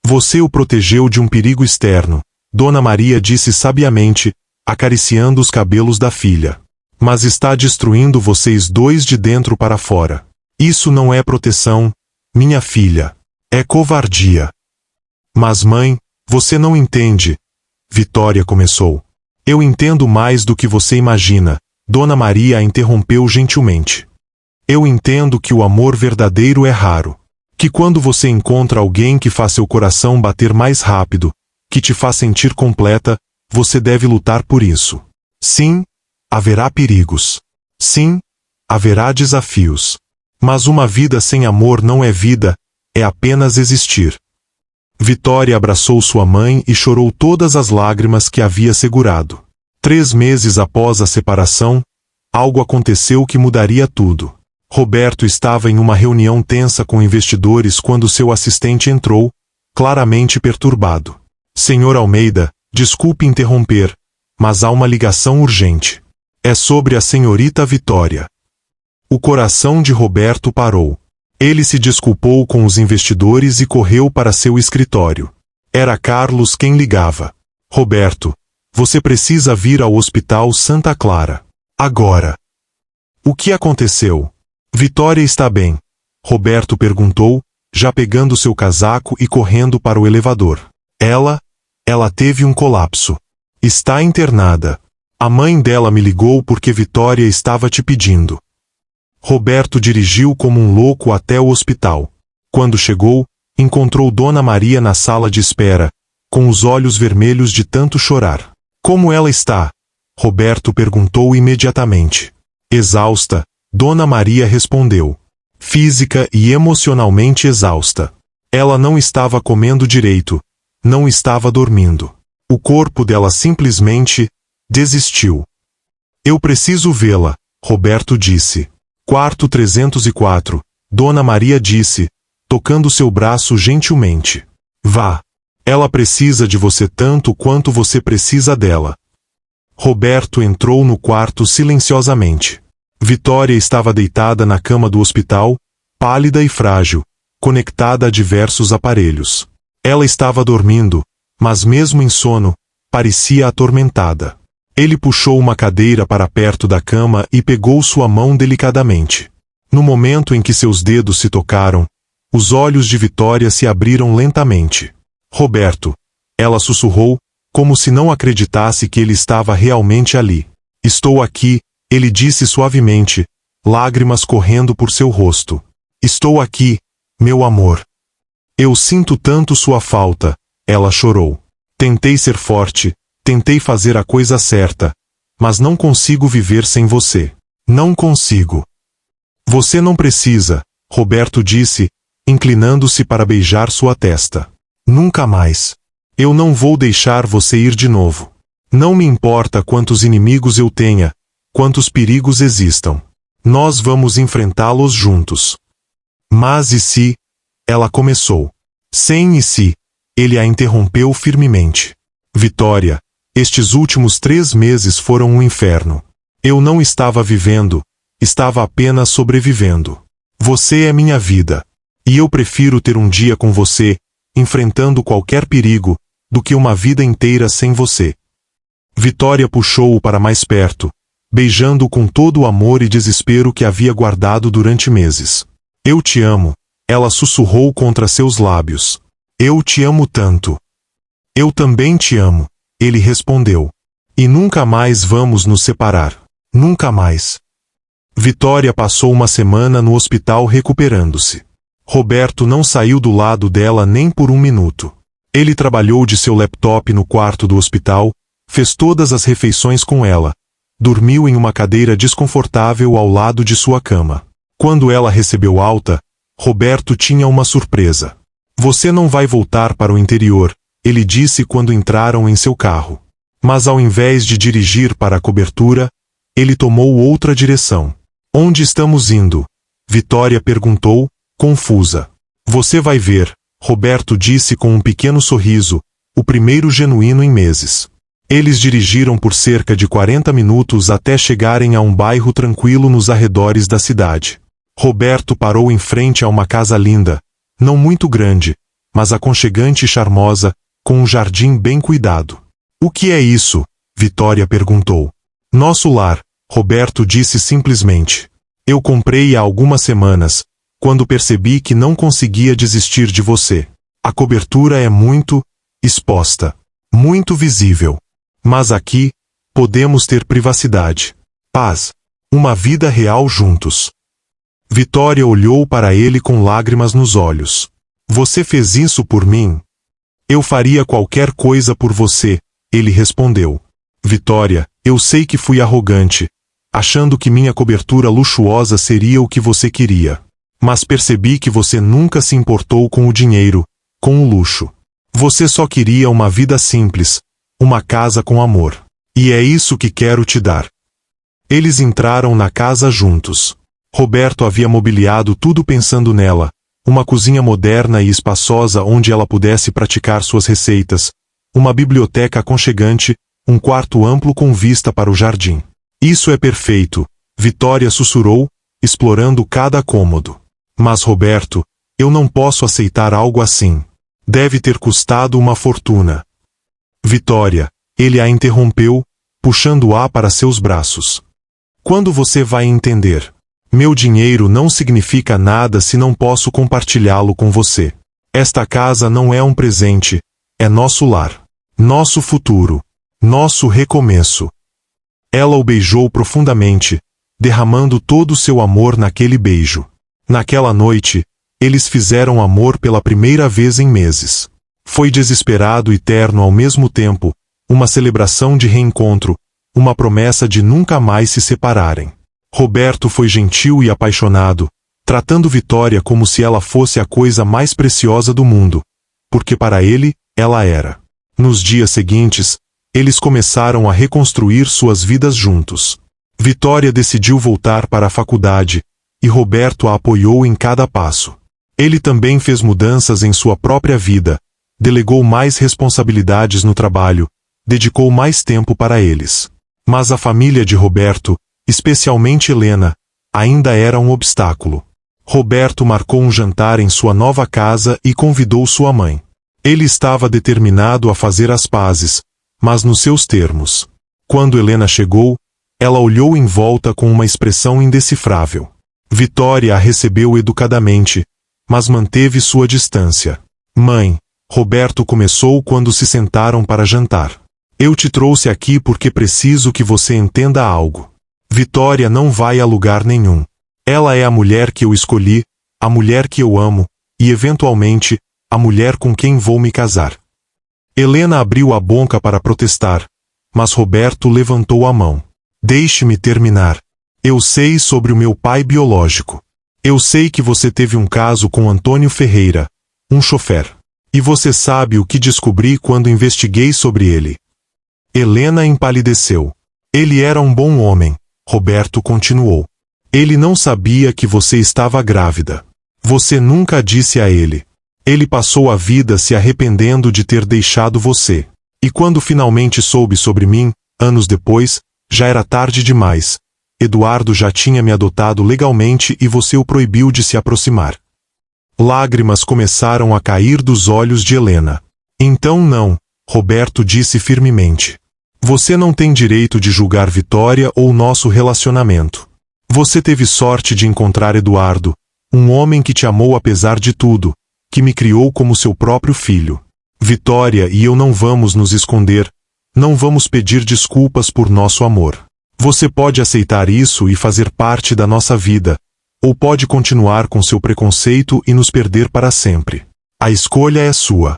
Você o protegeu de um perigo externo, Dona Maria disse sabiamente, acariciando os cabelos da filha. Mas está destruindo vocês dois de dentro para fora. Isso não é proteção, minha filha. É covardia. Mas mãe, você não entende. Vitória começou. Eu entendo mais do que você imagina, Dona Maria a interrompeu gentilmente. Eu entendo que o amor verdadeiro é raro. Que quando você encontra alguém que faz seu coração bater mais rápido, que te faz sentir completa, você deve lutar por isso. Sim, haverá perigos. Sim, haverá desafios. Mas uma vida sem amor não é vida, é apenas existir. Vitória abraçou sua mãe e chorou todas as lágrimas que havia segurado. 3 meses após a separação, algo aconteceu que mudaria tudo. Roberto estava em uma reunião tensa com investidores quando seu assistente entrou, claramente perturbado. Senhor Almeida, desculpe interromper, mas há uma ligação urgente. É sobre a senhorita Vitória. O coração de Roberto parou. Ele se desculpou com os investidores e correu para seu escritório. Era Carlos quem ligava. Roberto, você precisa vir ao Hospital Santa Clara. Agora. O que aconteceu? Vitória está bem? Roberto perguntou, já pegando seu casaco e correndo para o elevador. Ela teve um colapso. Está internada. A mãe dela me ligou porque Vitória estava te pedindo. Roberto dirigiu como um louco até o hospital. Quando chegou, encontrou Dona Maria na sala de espera, com os olhos vermelhos de tanto chorar. Como ela está? Roberto perguntou imediatamente. Exausta, Dona Maria respondeu. Física e emocionalmente exausta. Ela não estava comendo direito, não estava dormindo. O corpo dela simplesmente desistiu. Eu preciso vê-la, Roberto disse. Quarto 304, Dona Maria disse, tocando seu braço gentilmente. Vá. Ela precisa de você tanto quanto você precisa dela. Roberto entrou no quarto silenciosamente. Vitória estava deitada na cama do hospital, pálida e frágil, conectada a diversos aparelhos. Ela estava dormindo, mas mesmo em sono, parecia atormentada. Ele puxou uma cadeira para perto da cama e pegou sua mão delicadamente. No momento em que seus dedos se tocaram, os olhos de Vitória se abriram lentamente. Roberto, ela sussurrou, como se não acreditasse que ele estava realmente ali. Estou aqui, ele disse suavemente, lágrimas correndo por seu rosto. Estou aqui, meu amor. Eu sinto tanto sua falta, ela chorou. Tentei ser forte, tentei fazer a coisa certa, mas não consigo viver sem você. Não consigo. Você não precisa, Roberto disse, inclinando-se para beijar sua testa. Nunca mais. Eu não vou deixar você ir de novo. Não me importa quantos inimigos eu tenha, quantos perigos existam. Nós vamos enfrentá-los juntos. Mas e se? Ela começou. Sem e se, ele a interrompeu firmemente. Vitória, estes últimos 3 meses foram um inferno. Eu não estava vivendo, estava apenas sobrevivendo. Você é minha vida. E eu prefiro ter um dia com você, enfrentando qualquer perigo, do que uma vida inteira sem você. Vitória puxou-o para mais perto, beijando-o com todo o amor e desespero que havia guardado durante meses. Eu te amo, ela sussurrou contra seus lábios. Eu te amo tanto. Eu também te amo, ele respondeu. E nunca mais vamos nos separar. Nunca mais. Vitória passou uma semana no hospital recuperando-se. Roberto não saiu do lado dela nem por 1 minuto. Ele trabalhou de seu laptop no quarto do hospital, fez todas as refeições com ela, dormiu em uma cadeira desconfortável ao lado de sua cama. Quando ela recebeu alta, Roberto tinha uma surpresa. Você não vai voltar para o interior, ele disse quando entraram em seu carro. Mas ao invés de dirigir para a cobertura, ele tomou outra direção. Onde estamos indo? Vitória perguntou, confusa. Você vai ver, Roberto disse com um pequeno sorriso, o primeiro genuíno em meses. Eles dirigiram por cerca de 40 minutos até chegarem a um bairro tranquilo nos arredores da cidade. Roberto parou em frente a uma casa linda, não muito grande, mas aconchegante e charmosa, com um jardim bem cuidado. O que é isso? Vitória perguntou. Nosso lar, Roberto disse simplesmente. Eu comprei há algumas semanas, quando percebi que não conseguia desistir de você. A cobertura é muito exposta, muito visível. Mas aqui, podemos ter privacidade, paz, uma vida real juntos. Vitória olhou para ele com lágrimas nos olhos. Você fez isso por mim? Eu faria qualquer coisa por você, ele respondeu. Vitória, eu sei que fui arrogante, achando que minha cobertura luxuosa seria o que você queria. Mas percebi que você nunca se importou com o dinheiro, com o luxo. Você só queria uma vida simples, uma casa com amor. E é isso que quero te dar. Eles entraram na casa juntos. Roberto havia mobiliado tudo pensando nela, uma cozinha moderna e espaçosa onde ela pudesse praticar suas receitas, uma biblioteca aconchegante, um quarto amplo com vista para o jardim. Isso é perfeito, Vitória sussurrou, explorando cada cômodo. Mas Roberto, eu não posso aceitar algo assim. Deve ter custado uma fortuna. Vitória, ele a interrompeu, puxando-a para seus braços. Quando você vai entender? Meu dinheiro não significa nada se não posso compartilhá-lo com você. Esta casa não é um presente, é nosso lar, nosso futuro, nosso recomeço. Ela o beijou profundamente, derramando todo o seu amor naquele beijo. Naquela noite, eles fizeram amor pela primeira vez em meses. Foi desesperado e terno ao mesmo tempo, uma celebração de reencontro, uma promessa de nunca mais se separarem. Roberto foi gentil e apaixonado, tratando Vitória como se ela fosse a coisa mais preciosa do mundo, porque para ele, ela era. Nos dias seguintes, eles começaram a reconstruir suas vidas juntos. Vitória decidiu voltar para a faculdade, e Roberto a apoiou em cada passo. Ele também fez mudanças em sua própria vida, delegou mais responsabilidades no trabalho, dedicou mais tempo para eles. Mas a família de Roberto, especialmente Helena, ainda era um obstáculo. Roberto marcou um jantar em sua nova casa e convidou sua mãe. Ele estava determinado a fazer as pazes, mas nos seus termos. Quando Helena chegou, ela olhou em volta com uma expressão indecifrável. Vitória a recebeu educadamente, mas manteve sua distância. Mãe, Roberto começou quando se sentaram para jantar. Eu te trouxe aqui porque preciso que você entenda algo. Vitória não vai a lugar nenhum. Ela é a mulher que eu escolhi, a mulher que eu amo, e eventualmente, a mulher com quem vou me casar. Helena abriu a boca para protestar, mas Roberto levantou a mão. Deixe-me terminar. Eu sei sobre o meu pai biológico. Eu sei que você teve um caso com Antônio Ferreira, um chofer. E você sabe o que descobri quando investiguei sobre ele. Helena empalideceu. Ele era um bom homem, Roberto continuou. Ele não sabia que você estava grávida. Você nunca disse a ele. Ele passou a vida se arrependendo de ter deixado você. E quando finalmente soube sobre mim, anos depois, já era tarde demais. Eduardo já tinha me adotado legalmente e você o proibiu de se aproximar. Lágrimas começaram a cair dos olhos de Helena. Então não, Roberto disse firmemente. Você não tem direito de julgar Vitória ou nosso relacionamento. Você teve sorte de encontrar Eduardo, um homem que te amou apesar de tudo, que me criou como seu próprio filho. Vitória e eu não vamos nos esconder, não vamos pedir desculpas por nosso amor. Você pode aceitar isso e fazer parte da nossa vida, ou pode continuar com seu preconceito e nos perder para sempre. A escolha é sua.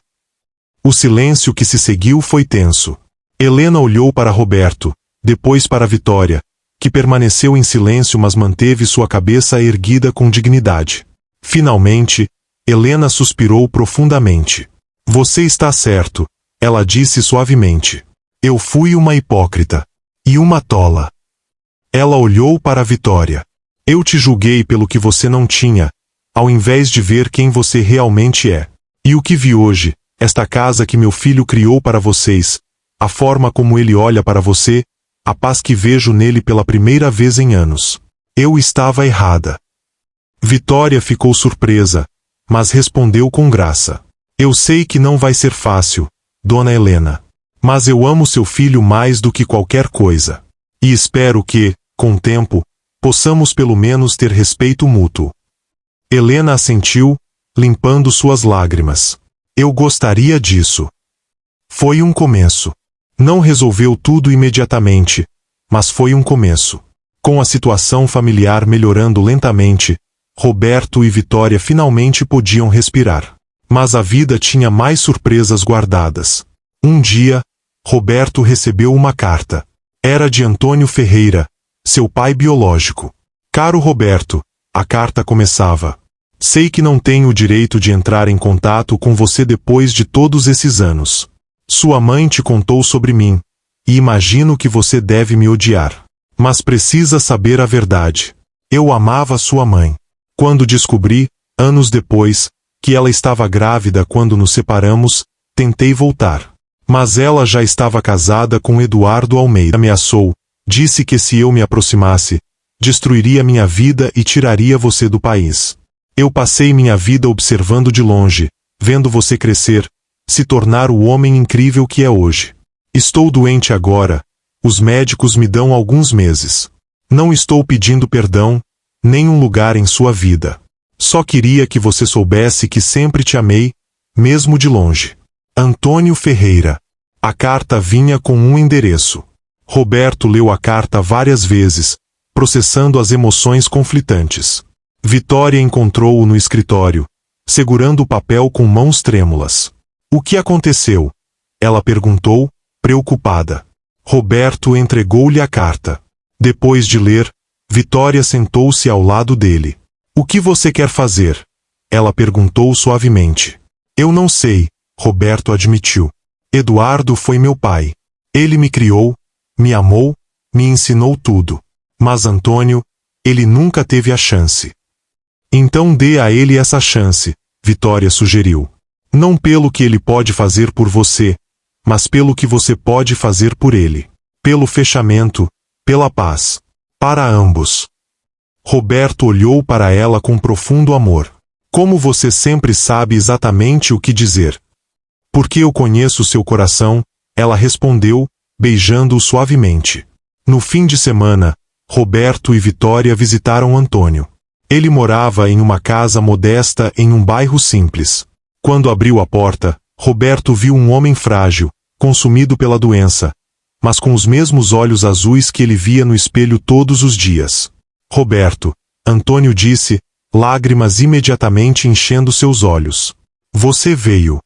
O silêncio que se seguiu foi tenso. Helena olhou para Roberto, depois para Vitória, que permaneceu em silêncio mas manteve sua cabeça erguida com dignidade. Finalmente, Helena suspirou profundamente. Você está certo, ela disse suavemente. Eu fui uma hipócrita. E uma tola. Ela olhou para Vitória. Eu te julguei pelo que você não tinha, ao invés de ver quem você realmente é. E o que vi hoje, esta casa que meu filho criou para vocês, a forma como ele olha para você, a paz que vejo nele pela primeira vez em anos. Eu estava errada. Vitória ficou surpresa, mas respondeu com graça. Eu sei que não vai ser fácil, Dona Helena. Mas eu amo seu filho mais do que qualquer coisa. E espero que, com o tempo, possamos pelo menos ter respeito mútuo. Helena assentiu, limpando suas lágrimas. Eu gostaria disso. Foi um começo. Não resolveu tudo imediatamente, mas foi um começo. Com a situação familiar melhorando lentamente, Roberto e Vitória finalmente podiam respirar. Mas a vida tinha mais surpresas guardadas. Um dia, Roberto recebeu uma carta. Era de Antônio Ferreira, seu pai biológico. Caro Roberto, a carta começava. Sei que não tenho o direito de entrar em contato com você depois de todos esses anos. Sua mãe te contou sobre mim, e imagino que você deve me odiar. Mas precisa saber a verdade. Eu amava sua mãe. Quando descobri, anos depois, que ela estava grávida quando nos separamos, tentei voltar. Mas ela já estava casada com Eduardo Almeida. Ameaçou, disse que se eu me aproximasse, destruiria minha vida e tiraria você do país. Eu passei minha vida observando de longe, vendo você crescer, se tornar o homem incrível que é hoje. Estou doente agora, os médicos me dão alguns meses. Não estou pedindo perdão, nem um lugar em sua vida. Só queria que você soubesse que sempre te amei, mesmo de longe. Antônio Ferreira. A carta vinha com um endereço. Roberto leu a carta várias vezes, processando as emoções conflitantes. Vitória encontrou-o no escritório, segurando o papel com mãos trêmulas. O que aconteceu? Ela perguntou, preocupada. Roberto entregou-lhe a carta. Depois de ler, Vitória sentou-se ao lado dele. O que você quer fazer? Ela perguntou suavemente. Eu não sei, Roberto admitiu. Eduardo foi meu pai. Ele me criou, me amou, me ensinou tudo. Mas Antônio, ele nunca teve a chance. Então dê a ele essa chance, Vitória sugeriu. Não pelo que ele pode fazer por você, mas pelo que você pode fazer por ele. Pelo fechamento, pela paz. Para ambos. Roberto olhou para ela com profundo amor. Como você sempre sabe exatamente o que dizer. Porque eu conheço seu coração, ela respondeu, beijando-o suavemente. No fim de semana, Roberto e Vitória visitaram Antônio. Ele morava em uma casa modesta em um bairro simples. Quando abriu a porta, Roberto viu um homem frágil, consumido pela doença, mas com os mesmos olhos azuis que ele via no espelho todos os dias. Roberto, Antônio disse, lágrimas imediatamente enchendo seus olhos. Você veio.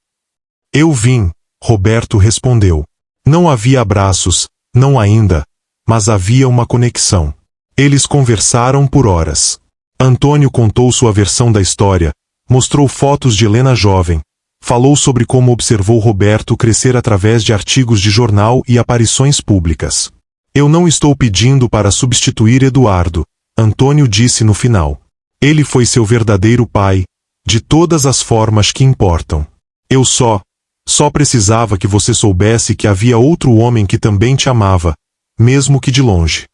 Eu vim, Roberto respondeu. Não havia abraços, não ainda, mas havia uma conexão. Eles conversaram por horas. Antônio contou sua versão da história, mostrou fotos de Helena jovem, falou sobre como observou Roberto crescer através de artigos de jornal e aparições públicas. Eu não estou pedindo para substituir Eduardo, Antônio disse no final. Ele foi seu verdadeiro pai, de todas as formas que importam. Eu só precisava que você soubesse que havia outro homem que também te amava, mesmo que de longe.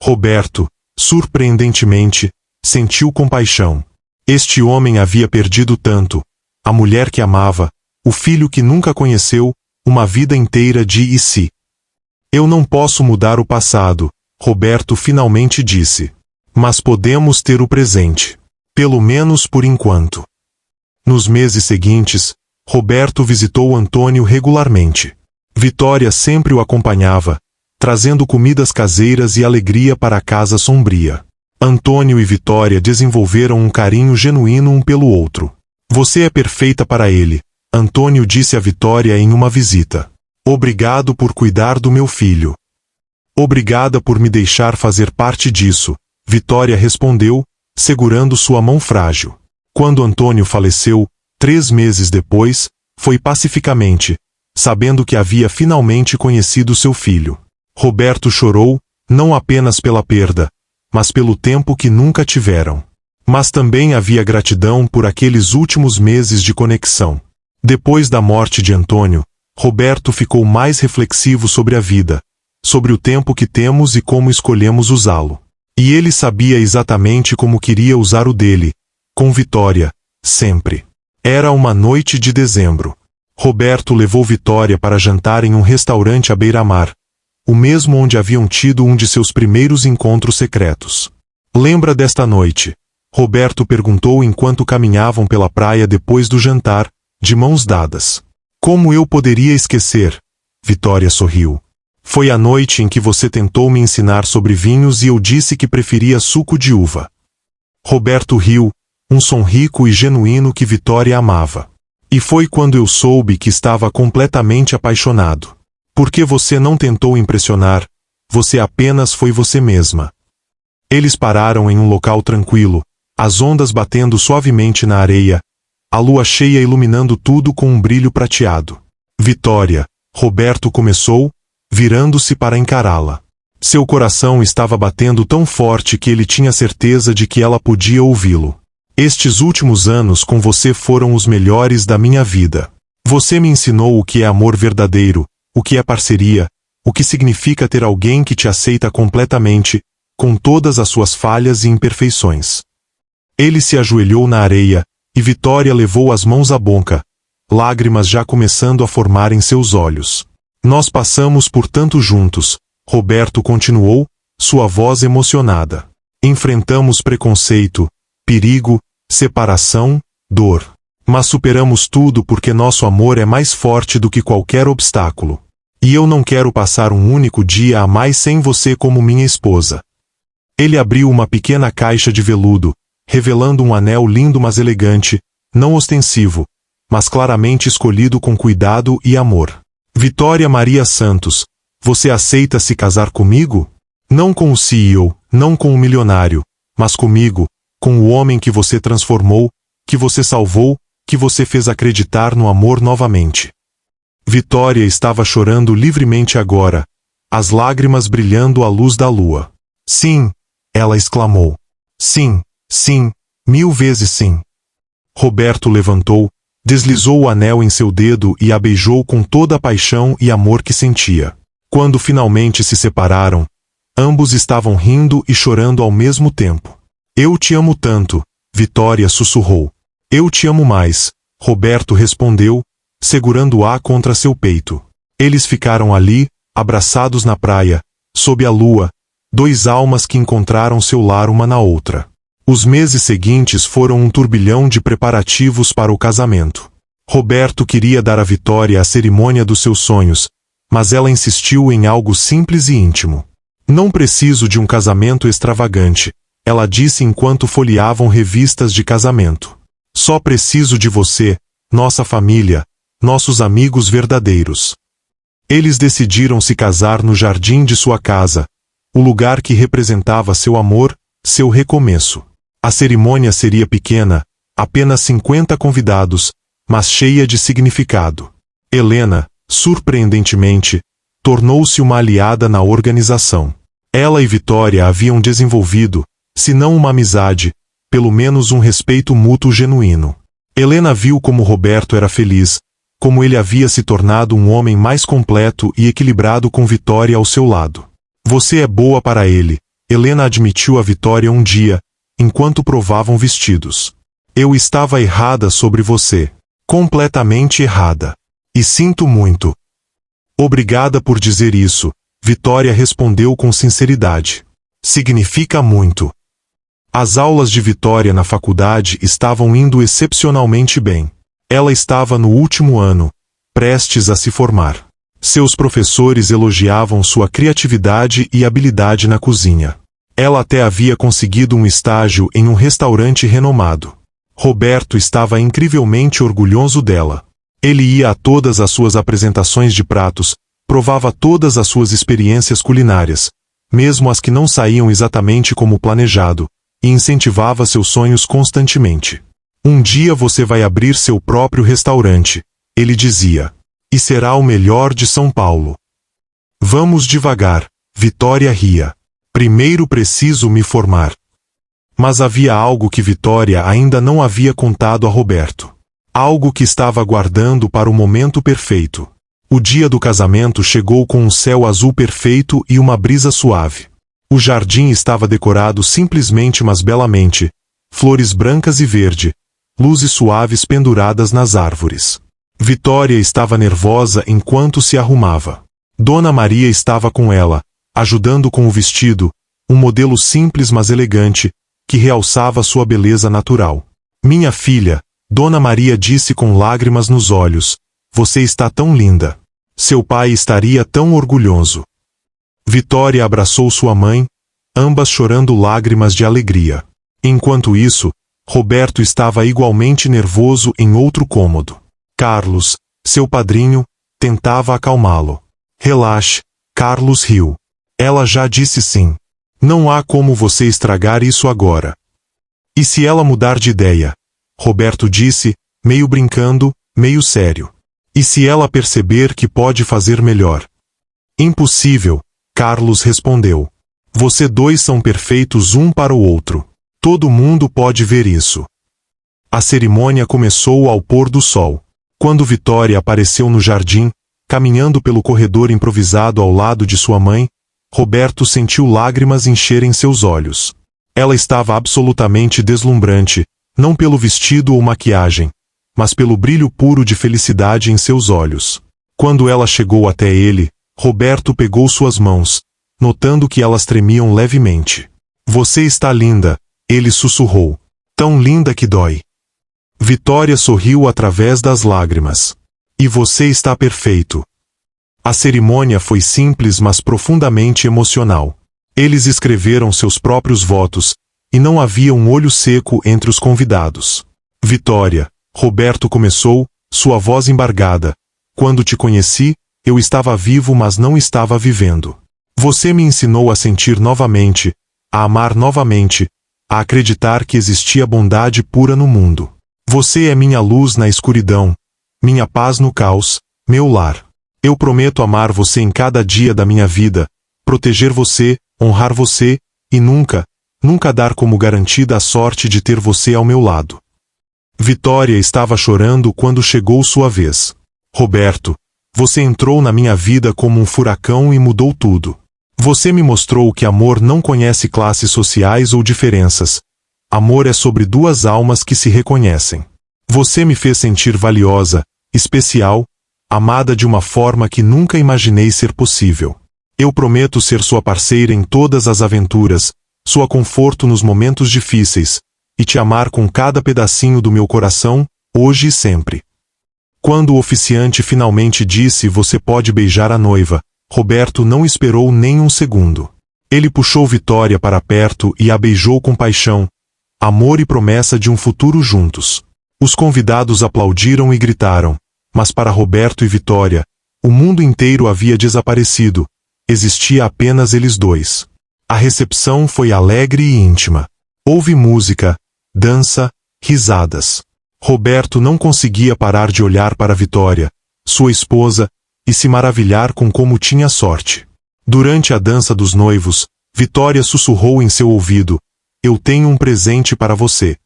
Roberto, surpreendentemente, sentiu compaixão. Este homem havia perdido tanto, a mulher que amava, o filho que nunca conheceu, uma vida inteira de e se. Eu não posso mudar o passado, Roberto finalmente disse. Mas podemos ter o presente. Pelo menos por enquanto. Nos meses seguintes, Roberto visitou Antônio regularmente. Vitória sempre o acompanhava, trazendo comidas caseiras e alegria para a casa sombria. Antônio e Vitória desenvolveram um carinho genuíno um pelo outro. Você é perfeita para ele, Antônio disse a Vitória em uma visita. Obrigado por cuidar do meu filho. Obrigada por me deixar fazer parte disso, Vitória respondeu, segurando sua mão frágil. Quando Antônio faleceu, 3 meses depois, foi pacificamente, sabendo que havia finalmente conhecido seu filho. Roberto chorou, não apenas pela perda, mas pelo tempo que nunca tiveram. Mas também havia gratidão por aqueles últimos meses de conexão. Depois da morte de Antônio, Roberto ficou mais reflexivo sobre a vida, sobre o tempo que temos e como escolhemos usá-lo. E ele sabia exatamente como queria usar o dele, com Vitória, sempre. Era uma noite de dezembro. Roberto levou Vitória para jantar em um restaurante à beira-mar, o mesmo onde haviam tido um de seus primeiros encontros secretos. Lembra desta noite? Roberto perguntou enquanto caminhavam pela praia depois do jantar, de mãos dadas. Como eu poderia esquecer? Vitória sorriu. Foi a noite em que você tentou me ensinar sobre vinhos e eu disse que preferia suco de uva. Roberto riu, um som rico e genuíno que Vitória amava. E foi quando eu soube que estava completamente apaixonado. Porque você não tentou impressionar, você apenas foi você mesma. Eles pararam em um local tranquilo, as ondas batendo suavemente na areia, a lua cheia iluminando tudo com um brilho prateado. Vitória, Roberto começou, virando-se para encará-la. Seu coração estava batendo tão forte que ele tinha certeza de que ela podia ouvi-lo. Estes últimos anos com você foram os melhores da minha vida. Você me ensinou o que é amor verdadeiro, o que é parceria, o que significa ter alguém que te aceita completamente, com todas as suas falhas e imperfeições. Ele se ajoelhou na areia, e Vitória levou as mãos à boca, lágrimas já começando a formar em seus olhos. Nós passamos por tanto juntos, Roberto continuou, sua voz emocionada. Enfrentamos preconceito, perigo, separação, dor. Mas superamos tudo porque nosso amor é mais forte do que qualquer obstáculo. E eu não quero passar um único dia a mais sem você como minha esposa. Ele abriu uma pequena caixa de veludo, revelando um anel lindo mas elegante, não ostensivo, mas claramente escolhido com cuidado e amor. Vitória Maria Santos, você aceita se casar comigo? Não com o CEO, não com o milionário, mas comigo, com o homem que você transformou, que você salvou, que você fez acreditar no amor novamente. Vitória estava chorando livremente agora, as lágrimas brilhando à luz da lua. Sim, ela exclamou. Sim, sim, 1000 vezes sim. Roberto levantou, deslizou o anel em seu dedo e a beijou com toda a paixão e amor que sentia. Quando finalmente se separaram, ambos estavam rindo e chorando ao mesmo tempo. Eu te amo tanto, Vitória sussurrou. Eu te amo mais, Roberto respondeu, segurando-a contra seu peito. Eles ficaram ali, abraçados na praia, sob a lua, dois almas que encontraram seu lar uma na outra. Os meses seguintes foram um turbilhão de preparativos para o casamento. Roberto queria dar à Vitória a cerimônia dos seus sonhos, mas ela insistiu em algo simples e íntimo. Não preciso de um casamento extravagante, ela disse enquanto folheavam revistas de casamento. Só preciso de você, nossa família, nossos amigos verdadeiros. Eles decidiram se casar no jardim de sua casa, o lugar que representava seu amor, seu recomeço. A cerimônia seria pequena, apenas 50 convidados, mas cheia de significado. Helena, surpreendentemente, tornou-se uma aliada na organização. Ela e Vitória haviam desenvolvido, se não uma amizade, pelo menos um respeito mútuo genuíno. Helena viu como Roberto era feliz, como ele havia se tornado um homem mais completo e equilibrado com Vitória ao seu lado. Você é boa para ele, Helena admitiu a Vitória um dia, enquanto provavam vestidos. Eu estava errada sobre você. Completamente errada. E sinto muito. Obrigada por dizer isso, Vitória respondeu com sinceridade. Significa muito. As aulas de Vitória na faculdade estavam indo excepcionalmente bem. Ela estava no último ano, prestes a se formar. Seus professores elogiavam sua criatividade e habilidade na cozinha. Ela até havia conseguido um estágio em um restaurante renomado. Roberto estava incrivelmente orgulhoso dela. Ele ia a todas as suas apresentações de pratos, provava todas as suas experiências culinárias, mesmo as que não saíam exatamente como planejado, e incentivava seus sonhos constantemente. Um dia você vai abrir seu próprio restaurante, ele dizia. E será o melhor de São Paulo. Vamos devagar, Vitória ria. Primeiro preciso me formar. Mas havia algo que Vitória ainda não havia contado a Roberto. Algo que estava aguardando para o momento perfeito. O dia do casamento chegou com um céu azul perfeito e uma brisa suave. O jardim estava decorado simplesmente mas belamente, flores brancas e verde, luzes suaves penduradas nas árvores. Vitória estava nervosa enquanto se arrumava. Dona Maria estava com ela, ajudando com o vestido, um modelo simples mas elegante, que realçava sua beleza natural. Minha filha, Dona Maria disse com lágrimas nos olhos, você está tão linda. Seu pai estaria tão orgulhoso. Vitória abraçou sua mãe, ambas chorando lágrimas de alegria. Enquanto isso, Roberto estava igualmente nervoso em outro cômodo. Carlos, seu padrinho, tentava acalmá-lo. Relaxe, Carlos riu. Ela já disse sim. Não há como você estragar isso agora. E se ela mudar de ideia? Roberto disse, meio brincando, meio sério. E se ela perceber que pode fazer melhor? Impossível, Carlos respondeu. Você dois são perfeitos um para o outro. Todo mundo pode ver isso. A cerimônia começou ao pôr do sol. Quando Vitória apareceu no jardim, caminhando pelo corredor improvisado ao lado de sua mãe, Roberto sentiu lágrimas encherem seus olhos. Ela estava absolutamente deslumbrante, não pelo vestido ou maquiagem, mas pelo brilho puro de felicidade em seus olhos. Quando ela chegou até ele, Roberto pegou suas mãos, notando que elas tremiam levemente. Você está linda, ele sussurrou. Tão linda que dói. Vitória sorriu através das lágrimas. E você está perfeito. A cerimônia foi simples mas profundamente emocional. Eles escreveram seus próprios votos, e não havia um olho seco entre os convidados. Vitória, Roberto começou, sua voz embargada. Quando te conheci, eu estava vivo mas não estava vivendo. Você me ensinou a sentir novamente, a amar novamente, a acreditar que existia bondade pura no mundo. Você é minha luz na escuridão, minha paz no caos, meu lar. Eu prometo amar você em cada dia da minha vida, proteger você, honrar você, e nunca, nunca dar como garantida a sorte de ter você ao meu lado. Vitória estava chorando quando chegou sua vez. Roberto, você entrou na minha vida como um furacão e mudou tudo. Você me mostrou que amor não conhece classes sociais ou diferenças. Amor é sobre duas almas que se reconhecem. Você me fez sentir valiosa, especial, amada de uma forma que nunca imaginei ser possível. Eu prometo ser sua parceira em todas as aventuras, sua conforto nos momentos difíceis, e te amar com cada pedacinho do meu coração, hoje e sempre. Quando o oficiante finalmente disse você pode beijar a noiva, Roberto não esperou nem um segundo. Ele puxou Vitória para perto e a beijou com paixão, amor e promessa de um futuro juntos. Os convidados aplaudiram e gritaram, mas para Roberto e Vitória, o mundo inteiro havia desaparecido, existia apenas eles dois. A recepção foi alegre e íntima. Houve música, dança, risadas. Roberto não conseguia parar de olhar para Vitória, sua esposa, e se maravilhar com como tinha sorte. Durante a dança dos noivos, Vitória sussurrou em seu ouvido, eu tenho um presente para você.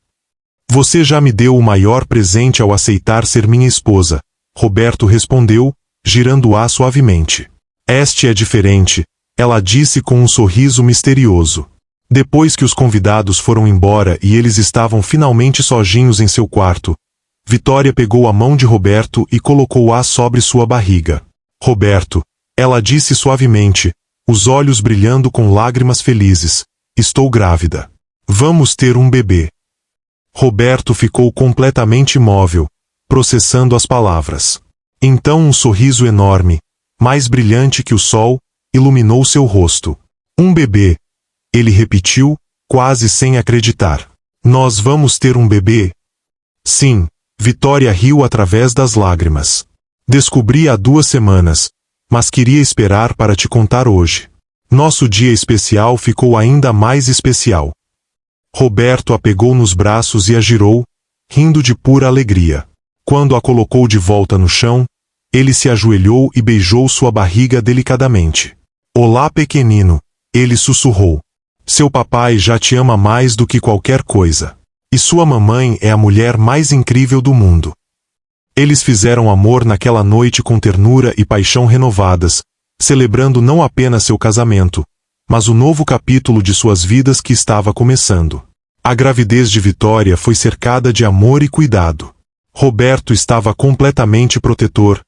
Você já me deu o maior presente ao aceitar ser minha esposa, Roberto respondeu, girando-a suavemente. Este é diferente, ela disse com um sorriso misterioso. Depois que os convidados foram embora e eles estavam finalmente sozinhos em seu quarto, Vitória pegou a mão de Roberto e colocou-a sobre sua barriga. Roberto, ela disse suavemente, os olhos brilhando com lágrimas felizes, estou grávida. Vamos ter um bebê. Roberto ficou completamente imóvel, processando as palavras. Então um sorriso enorme, mais brilhante que o sol, iluminou seu rosto. Um bebê. Ele repetiu, quase sem acreditar. Nós vamos ter um bebê? Sim, Vitória riu através das lágrimas. Descobri há 2 semanas, mas queria esperar para te contar hoje. Nosso dia especial ficou ainda mais especial. Roberto a pegou nos braços e a girou, rindo de pura alegria. Quando a colocou de volta no chão, Ele se ajoelhou e beijou sua barriga delicadamente. Olá, pequenino, ele sussurrou. Seu papai já te ama mais do que qualquer coisa. E sua mamãe é a mulher mais incrível do mundo. Eles fizeram amor naquela noite com ternura e paixão renovadas, celebrando não apenas seu casamento, mas o novo capítulo de suas vidas que estava começando. A gravidez de Vitória foi cercada de amor e cuidado. Roberto estava completamente protetor,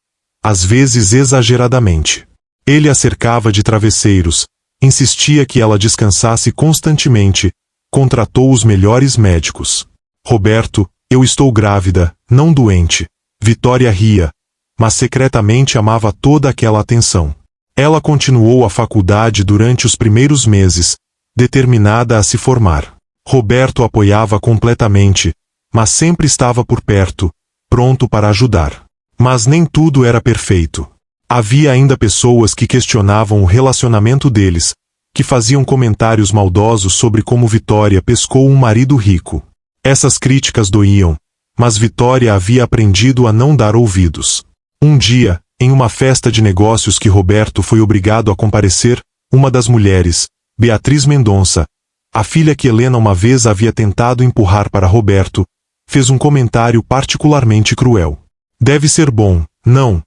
às vezes exageradamente. Ele a cercava de travesseiros, insistia que ela descansasse constantemente, contratou os melhores médicos. Roberto, eu estou grávida, não doente. Vitória ria, mas secretamente amava toda aquela atenção. Ela continuou a faculdade durante os primeiros meses, determinada a se formar. Roberto apoiava completamente, mas sempre estava por perto, pronto para ajudar. Mas nem tudo era perfeito. Havia ainda pessoas que questionavam o relacionamento deles, que faziam comentários maldosos sobre como Vitória pescou um marido rico. Essas críticas doíam, mas Vitória havia aprendido a não dar ouvidos. Um dia, em uma festa de negócios que Roberto foi obrigado a comparecer, uma das mulheres, Beatriz Mendonça, a filha que Helena uma vez havia tentado empurrar para Roberto, fez um comentário particularmente cruel. Deve ser bom, não?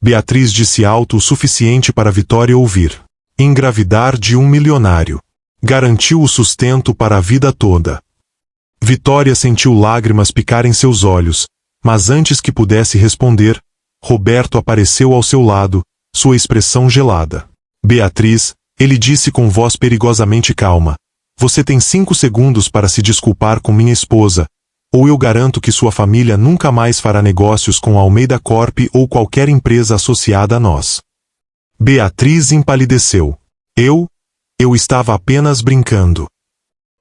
Beatriz disse alto o suficiente para Vitória ouvir. Engravidar de um milionário. Garantiu o sustento para a vida toda. Vitória sentiu lágrimas picarem seus olhos, mas antes que pudesse responder, Roberto apareceu ao seu lado, sua expressão gelada. Beatriz, ele disse com voz perigosamente calma, você tem 5 segundos para se desculpar com minha esposa, ou eu garanto que sua família nunca mais fará negócios com a Almeida Corp ou qualquer empresa associada a nós. Beatriz empalideceu. Eu estava apenas brincando.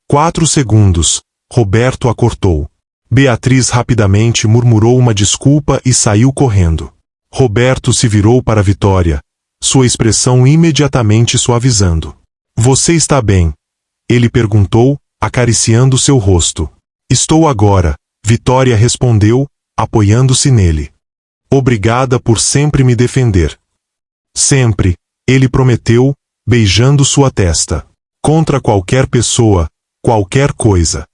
4 segundos. Roberto a cortou. Beatriz rapidamente murmurou uma desculpa e saiu correndo. Roberto se virou para Vitória, sua expressão imediatamente suavizando. Você está bem? Ele perguntou, acariciando seu rosto. Estou agora, Vitória respondeu, apoiando-se nele. Obrigada por sempre me defender. Sempre, ele prometeu, beijando sua testa. Contra qualquer pessoa, qualquer coisa.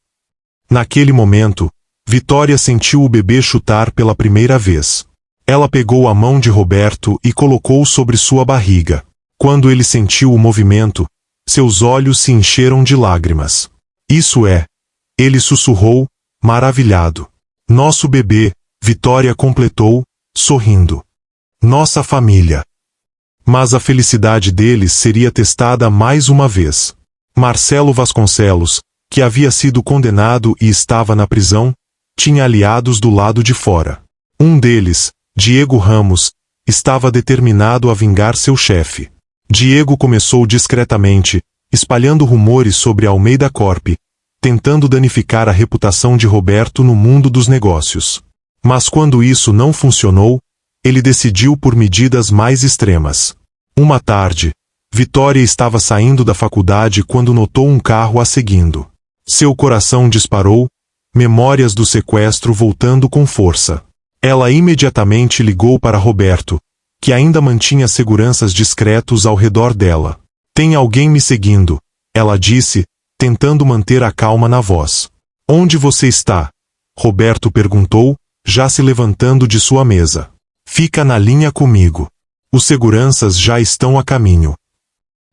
Naquele momento, Vitória sentiu o bebê chutar pela primeira vez. Ela pegou a mão de Roberto e colocou sobre sua barriga. Quando ele sentiu o movimento, seus olhos se encheram de lágrimas. Isso é, ele sussurrou, maravilhado. Nosso bebê, Vitória completou, sorrindo. Nossa família. Mas a felicidade deles seria testada mais uma vez. Marcelo Vasconcelos, que havia sido condenado e estava na prisão, tinha aliados do lado de fora. Um deles, Diego Ramos, estava determinado a vingar seu chefe. Diego começou discretamente, espalhando rumores sobre a Almeida Corp, tentando danificar a reputação de Roberto no mundo dos negócios. Mas quando isso não funcionou, ele decidiu por medidas mais extremas. Uma tarde, Vitória estava saindo da faculdade quando notou um carro a seguindo. Seu coração disparou, memórias do sequestro voltando com força. Ela imediatamente ligou para Roberto, que ainda mantinha seguranças discretos ao redor dela. Tem alguém me seguindo, ela disse, tentando manter a calma na voz. Onde você está? Roberto perguntou, já se levantando de sua mesa. Fica na linha comigo. Os seguranças já estão a caminho.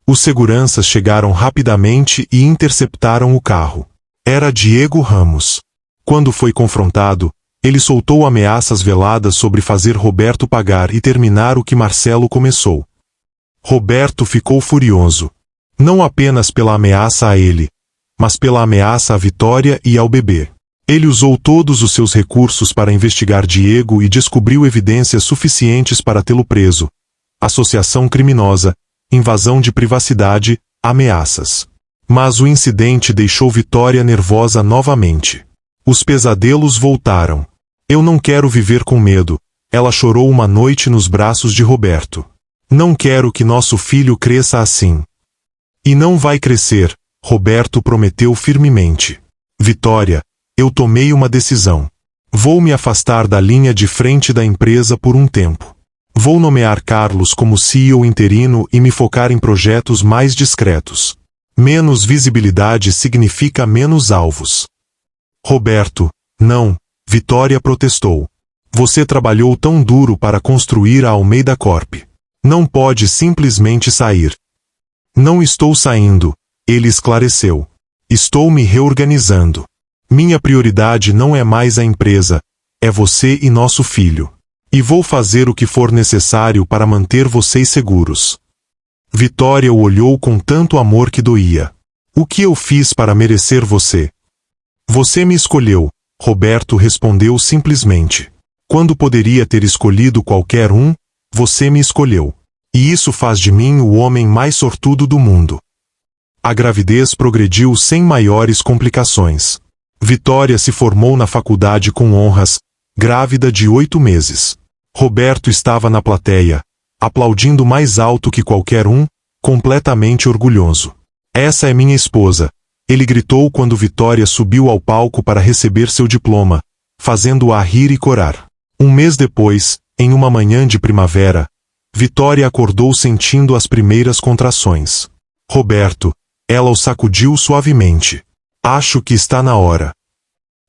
Os seguranças chegaram rapidamente e interceptaram o carro. Era Diego Ramos. Quando foi confrontado, ele soltou ameaças veladas sobre fazer Roberto pagar e terminar o que Marcelo começou. Roberto ficou furioso. Não apenas pela ameaça a ele, mas pela ameaça à Vitória e ao bebê. Ele usou todos os seus recursos para investigar Diego e descobriu evidências suficientes para tê-lo preso. Associação criminosa, invasão de privacidade, ameaças. Mas o incidente deixou Vitória nervosa novamente. Os pesadelos voltaram. Eu não quero viver com medo, ela chorou uma noite nos braços de Roberto. Não quero que nosso filho cresça assim. E não vai crescer, Roberto prometeu firmemente. Vitória, eu tomei uma decisão. Vou me afastar da linha de frente da empresa por um tempo. Vou nomear Carlos como CEO interino e me focar em projetos mais discretos. Menos visibilidade significa menos alvos. Roberto, não, Vitória protestou. Você trabalhou tão duro para construir a Almeida Corp. Não pode simplesmente sair. Não estou saindo, ele esclareceu. Estou me reorganizando. Minha prioridade não é mais a empresa, é você e nosso filho. E vou fazer o que for necessário para manter vocês seguros. Vitória o olhou com tanto amor que doía. O que eu fiz para merecer você? Você me escolheu, Roberto respondeu simplesmente. Quando poderia ter escolhido qualquer um, você me escolheu. E isso faz de mim o homem mais sortudo do mundo. A gravidez progrediu sem maiores complicações. Vitória se formou na faculdade com honras, grávida de 8 meses. Roberto estava na plateia, aplaudindo mais alto que qualquer um, completamente orgulhoso. Essa é minha esposa, ele gritou quando Vitória subiu ao palco para receber seu diploma, fazendo-a rir e corar. Um mês depois, em uma manhã de primavera, Vitória acordou sentindo as primeiras contrações. Roberto, ela o sacudiu suavemente. Acho que está na hora.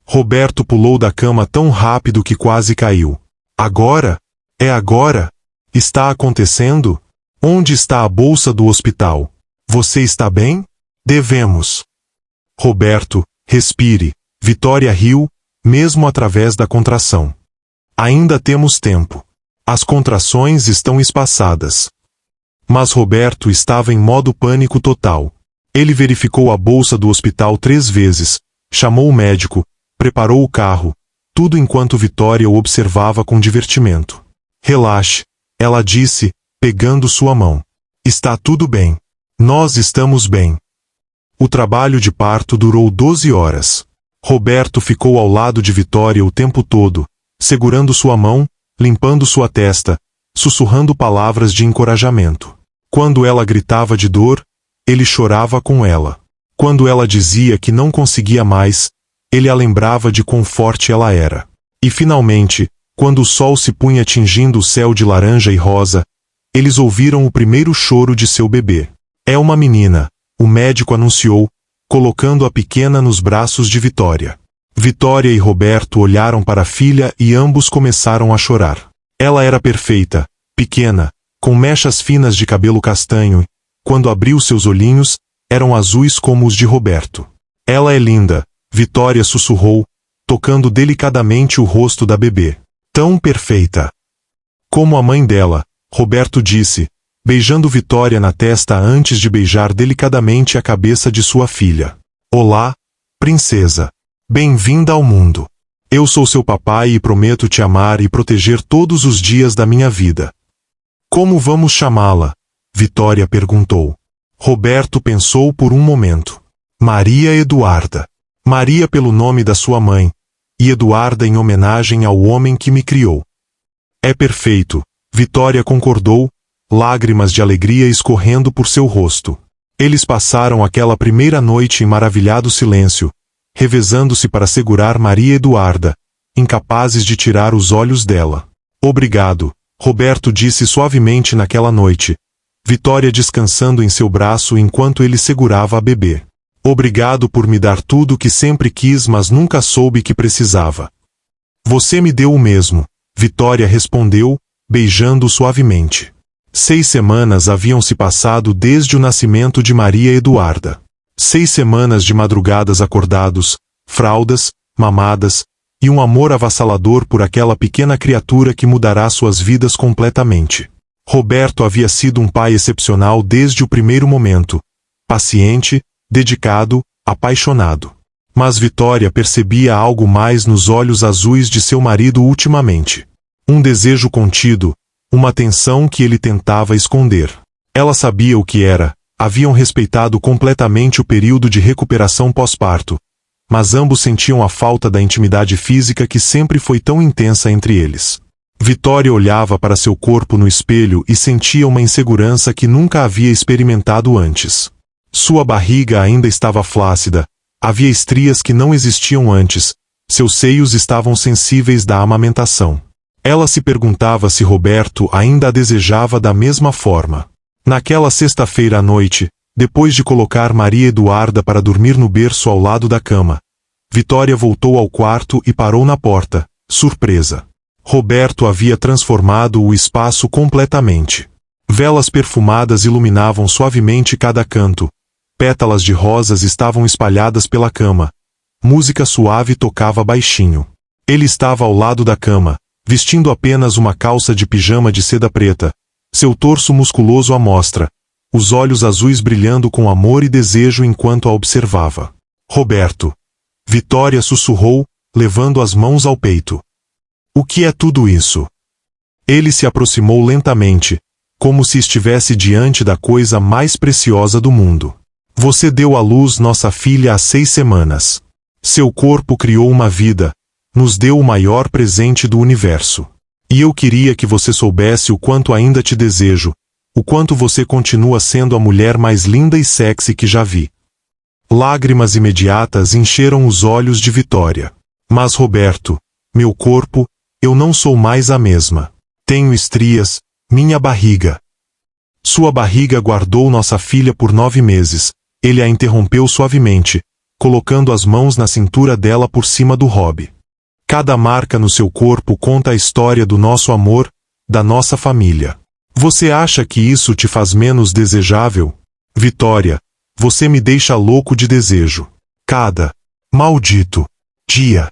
Roberto pulou da cama tão rápido que quase caiu. Agora? É agora? Está acontecendo? Onde está a bolsa do hospital? Você está bem? Devemos. Roberto, respire. Vitória riu, mesmo através da contração. Ainda temos tempo. As contrações estão espaçadas. Mas Roberto estava em modo pânico total. Ele verificou a bolsa do hospital 3 vezes, chamou o médico, preparou o carro, tudo enquanto Vitória o observava com divertimento. Relaxe, ela disse, pegando sua mão. Está tudo bem. Nós estamos bem. O trabalho de parto durou 12 horas. Roberto ficou ao lado de Vitória o tempo todo, segurando sua mão, limpando sua testa, sussurrando palavras de encorajamento. Quando ela gritava de dor, ele chorava com ela. Quando ela dizia que não conseguia mais, ele a lembrava de quão forte ela era. E finalmente, quando o sol se punha tingindo o céu de laranja e rosa, eles ouviram o primeiro choro de seu bebê. É uma menina, o médico anunciou, colocando a pequena nos braços de Vitória. Vitória e Roberto olharam para a filha e ambos começaram a chorar. Ela era perfeita, pequena, com mechas finas de cabelo castanho, e, quando abriu seus olhinhos, eram azuis como os de Roberto. Ela é linda, Vitória sussurrou, tocando delicadamente o rosto da bebê. Tão perfeita. Como a mãe dela, Roberto disse, beijando Vitória na testa antes de beijar delicadamente a cabeça de sua filha. Olá, princesa. Bem-vinda ao mundo. Eu sou seu papai e prometo te amar e proteger todos os dias da minha vida. Como vamos chamá-la? Vitória perguntou. Roberto pensou por um momento. Maria Eduarda. Maria pelo nome da sua mãe, e Eduarda em homenagem ao homem que me criou. É perfeito, Vitória concordou, lágrimas de alegria escorrendo por seu rosto. Eles passaram aquela primeira noite em maravilhado silêncio, revezando-se para segurar Maria Eduarda, incapazes de tirar os olhos dela. Obrigado, Roberto disse suavemente naquela noite, Vitória descansando em seu braço enquanto ele segurava a bebê. Obrigado por me dar tudo o que sempre quis mas nunca soube que precisava. Você me deu o mesmo, Vitória respondeu, beijando-o suavemente. 6 semanas haviam se passado desde o nascimento de Maria Eduarda. 6 semanas de madrugadas acordados, fraldas, mamadas, e um amor avassalador por aquela pequena criatura que mudará suas vidas completamente. Roberto havia sido um pai excepcional desde o primeiro momento, paciente, dedicado, apaixonado. Mas Vitória percebia algo mais nos olhos azuis de seu marido ultimamente. Um desejo contido, uma tensão que ele tentava esconder. Ela sabia o que era, haviam respeitado completamente o período de recuperação pós-parto, mas ambos sentiam a falta da intimidade física que sempre foi tão intensa entre eles. Vitória olhava para seu corpo no espelho e sentia uma insegurança que nunca havia experimentado antes. Sua barriga ainda estava flácida, havia estrias que não existiam antes, seus seios estavam sensíveis da amamentação. Ela se perguntava se Roberto ainda a desejava da mesma forma. Naquela sexta-feira à noite, depois de colocar Maria Eduarda para dormir no berço ao lado da cama, Vitória voltou ao quarto e parou na porta, surpresa. Roberto havia transformado o espaço completamente. Velas perfumadas iluminavam suavemente cada canto, pétalas de rosas estavam espalhadas pela cama, música suave tocava baixinho. Ele estava ao lado da cama, vestindo apenas uma calça de pijama de seda preta, seu torso musculoso à mostra, os olhos azuis brilhando com amor e desejo enquanto a observava. Roberto. Vitória sussurrou, levando as mãos ao peito. O que é tudo isso? Ele se aproximou lentamente, como se estivesse diante da coisa mais preciosa do mundo. Você deu à luz nossa filha há 6 semanas. Seu corpo criou uma vida, nos deu o maior presente do universo. E eu queria que você soubesse o quanto ainda te desejo, o quanto você continua sendo a mulher mais linda e sexy que já vi. Lágrimas imediatas encheram os olhos de Vitória. Mas Roberto, meu corpo, eu não sou mais a mesma. Tenho estrias, minha barriga. Sua barriga guardou nossa filha por 9 meses. Ele a interrompeu suavemente, colocando as mãos na cintura dela por cima do hobby. Cada marca no seu corpo conta a história do nosso amor, da nossa família. Você acha que isso te faz menos desejável? Vitória, você me deixa louco de desejo. Cada maldito dia.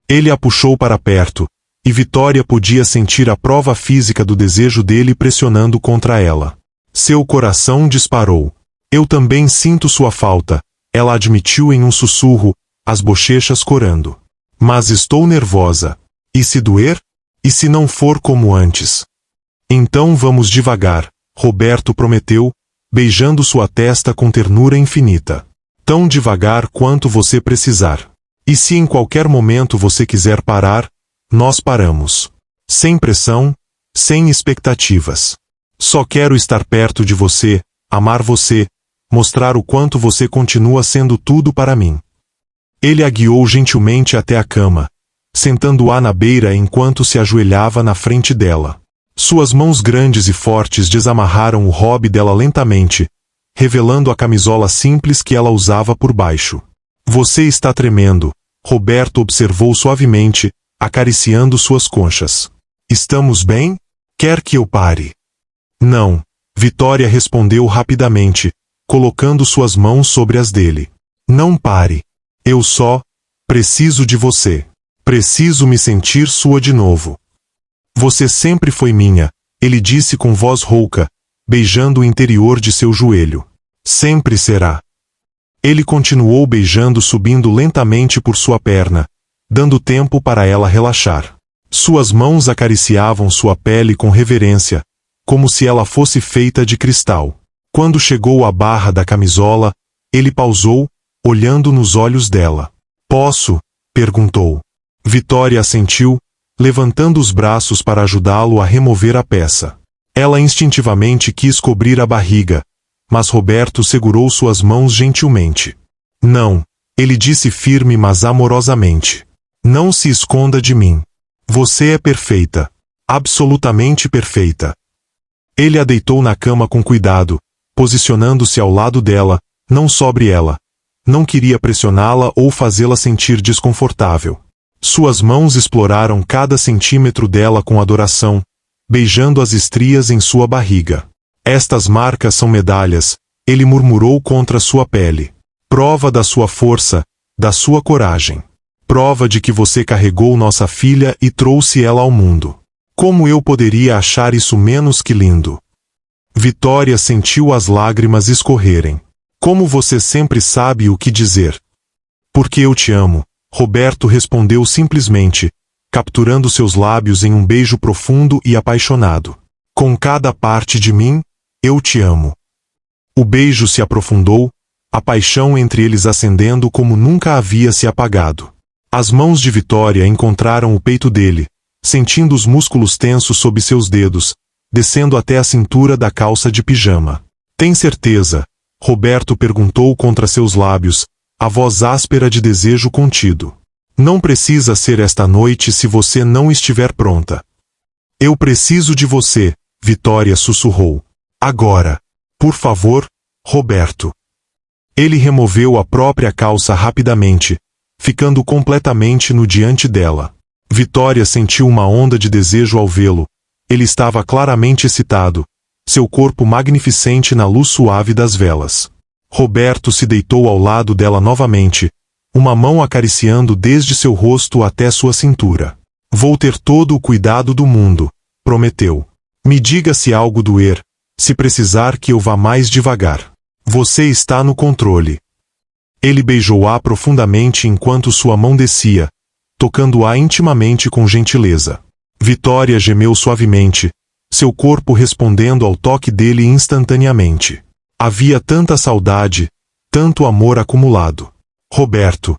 Ele a puxou para perto, e Vitória podia sentir a prova física do desejo dele pressionando contra ela. Seu coração disparou. Eu também sinto sua falta, ela admitiu em um sussurro, as bochechas corando. Mas estou nervosa. E se doer? E se não for como antes? Então vamos devagar, Roberto prometeu, beijando sua testa com ternura infinita. Tão devagar quanto você precisar. E se em qualquer momento você quiser parar, nós paramos. Sem pressão, sem expectativas. Só quero estar perto de você, amar você, mostrar o quanto você continua sendo tudo para mim. Ele a guiou gentilmente até a cama, sentando-a na beira enquanto se ajoelhava na frente dela. Suas mãos grandes e fortes desamarraram o hobby dela lentamente, revelando a camisola simples que ela usava por baixo. Você está tremendo, Roberto observou suavemente, acariciando suas conchas. Estamos bem? Quer que eu pare? Não, Vitória respondeu rapidamente, colocando suas mãos sobre as dele. Não pare. Eu só preciso de você. Preciso me sentir sua de novo. Você sempre foi minha, ele disse com voz rouca, beijando o interior de seu joelho. Sempre será. Ele continuou beijando subindo lentamente por sua perna, dando tempo para ela relaxar. Suas mãos acariciavam sua pele com reverência, como se ela fosse feita de cristal. Quando chegou à barra da camisola, ele pausou, olhando nos olhos dela. Posso? Perguntou. Vitória assentiu, levantando os braços para ajudá-lo a remover a peça. Ela instintivamente quis cobrir a barriga, mas Roberto segurou suas mãos gentilmente. Não, ele disse firme mas amorosamente. Não se esconda de mim. Você é perfeita. Absolutamente perfeita. Ele a deitou na cama com cuidado, posicionando-se ao lado dela, não sobre ela. Não queria pressioná-la ou fazê-la sentir desconfortável. Suas mãos exploraram cada centímetro dela com adoração, beijando as estrias em sua barriga. Estas marcas são medalhas, ele murmurou contra sua pele. Prova da sua força, da sua coragem. Prova de que você carregou nossa filha e trouxe ela ao mundo. Como eu poderia achar isso menos que lindo? Vitória sentiu as lágrimas escorrerem. Como você sempre sabe o que dizer? Porque eu te amo, Roberto respondeu simplesmente, capturando seus lábios em um beijo profundo e apaixonado. Com cada parte de mim, eu te amo. O beijo se aprofundou, a paixão entre eles acendendo como nunca havia se apagado. As mãos de Vitória encontraram o peito dele, sentindo os músculos tensos sob seus dedos, descendo até a cintura da calça de pijama. Tem certeza? Roberto perguntou contra seus lábios, a voz áspera de desejo contido. Não precisa ser esta noite se você não estiver pronta. Eu preciso de você, Vitória sussurrou. Agora. Por favor, Roberto. Ele removeu a própria calça rapidamente, ficando completamente nu diante dela. Vitória sentiu uma onda de desejo ao vê-lo. Ele estava claramente excitado, seu corpo magnificente na luz suave das velas. Roberto se deitou ao lado dela novamente, uma mão acariciando desde seu rosto até sua cintura. Vou ter todo o cuidado do mundo, prometeu. Me diga se algo doer, se precisar que eu vá mais devagar. Você está no controle. Ele beijou-a profundamente enquanto sua mão descia, tocando-a intimamente com gentileza. Vitória gemeu suavemente, seu corpo respondendo ao toque dele instantaneamente. Havia tanta saudade, tanto amor acumulado. Roberto.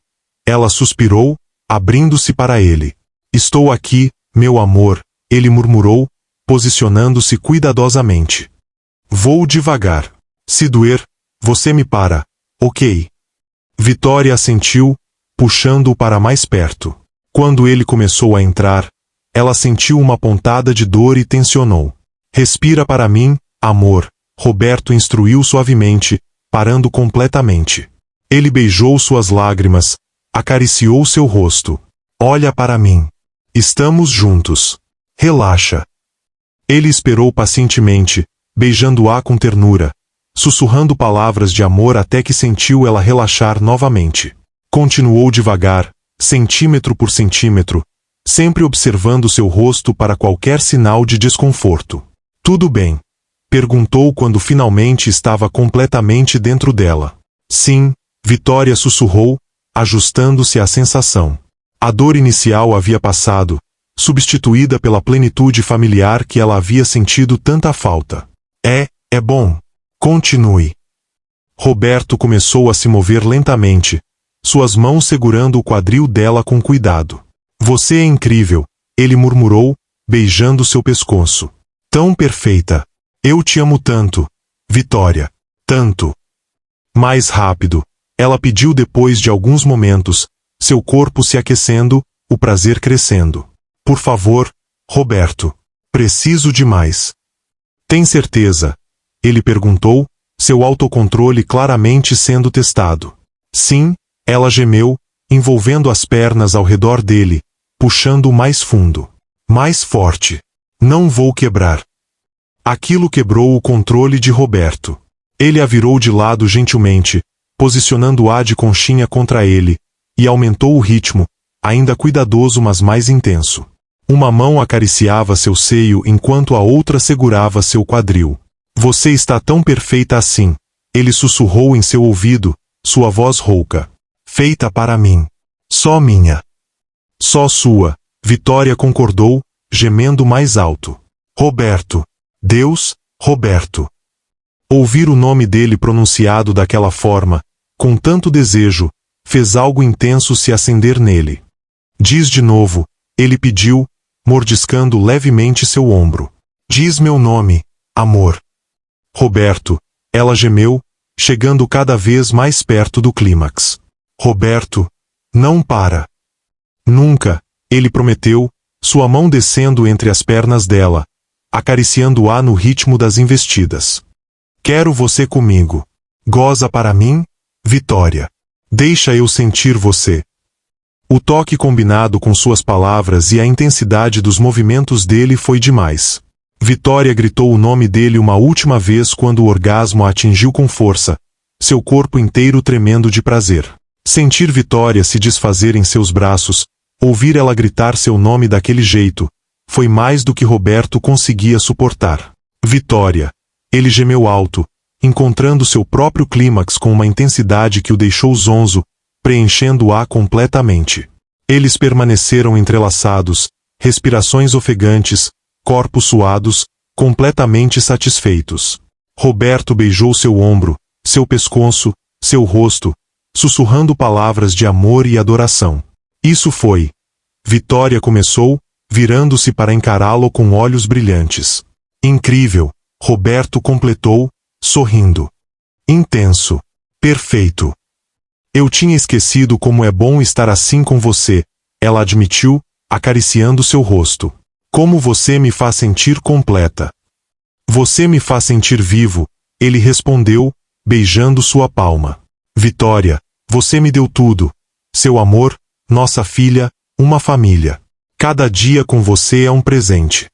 Ela suspirou, abrindo-se para ele. Estou aqui, meu amor, ele murmurou, posicionando-se cuidadosamente. Vou devagar. Se doer, você me para, ok? Vitória assentiu, puxando-o para mais perto. Quando ele começou a entrar, ela sentiu uma pontada de dor e tensionou. Respira para mim, amor, Roberto instruiu suavemente, parando completamente. Ele beijou suas lágrimas, acariciou seu rosto. Olha para mim. Estamos juntos. Relaxa. Ele esperou pacientemente, beijando-a com ternura, sussurrando palavras de amor até que sentiu ela relaxar novamente. Continuou devagar, centímetro por centímetro, sempre observando seu rosto para qualquer sinal de desconforto. Tudo bem? Perguntou quando finalmente estava completamente dentro dela. Sim, Vitória sussurrou, ajustando-se à sensação. A dor inicial havia passado, substituída pela plenitude familiar que ela havia sentido tanta falta. É bom. Continue. Roberto começou a se mover lentamente, suas mãos segurando o quadril dela com cuidado. Você é incrível, ele murmurou, beijando seu pescoço. Tão perfeita. Eu te amo tanto, Vitória. Tanto. Mais rápido, ela pediu depois de alguns momentos, seu corpo se aquecendo, o prazer crescendo. Por favor, Roberto. Preciso de mais. Tem certeza? Ele perguntou, seu autocontrole claramente sendo testado. Sim, ela gemeu, envolvendo as pernas ao redor dele, puxando-o mais fundo. Mais forte. Não vou quebrar. Aquilo quebrou o controle de Roberto. Ele a virou de lado gentilmente, posicionando-a de conchinha contra ele, e aumentou o ritmo, ainda cuidadoso mas mais intenso. Uma mão acariciava seu seio enquanto a outra segurava seu quadril. Você está tão perfeita assim, ele sussurrou em seu ouvido, sua voz rouca. Feita para mim. Só minha. Só sua, Vitória concordou, gemendo mais alto. Roberto. Deus, Roberto. Ouvir o nome dele pronunciado daquela forma, com tanto desejo, fez algo intenso se acender nele. Diz de novo, ele pediu, mordiscando levemente seu ombro. Diz meu nome, amor. Roberto, ela gemeu, chegando cada vez mais perto do clímax. Roberto, não para. Nunca, ele prometeu, sua mão descendo entre as pernas dela, acariciando-a no ritmo das investidas. Quero você comigo. Goza para mim, Vitória. Deixa eu sentir você. O toque combinado com suas palavras e a intensidade dos movimentos dele foi demais. Vitória gritou o nome dele uma última vez quando o orgasmo a atingiu com força, seu corpo inteiro tremendo de prazer. Sentir Vitória se desfazer em seus braços, ouvir ela gritar seu nome daquele jeito, foi mais do que Roberto conseguia suportar. Vitória. Ele gemeu alto, encontrando seu próprio clímax com uma intensidade que o deixou zonzo, preenchendo-a completamente. Eles permaneceram entrelaçados, respirações ofegantes, corpos suados, completamente satisfeitos. Roberto beijou seu ombro, seu pescoço, seu rosto, sussurrando palavras de amor e adoração. Isso foi. Vitória começou, virando-se para encará-lo com olhos brilhantes. Incrível, Roberto completou, sorrindo. Intenso. Perfeito. Eu tinha esquecido como é bom estar assim com você, ela admitiu, acariciando seu rosto. Como você me faz sentir completa. Você me faz sentir vivo, ele respondeu, beijando sua palma. Vitória, você me deu tudo. Seu amor, nossa filha, uma família. Cada dia com você é um presente.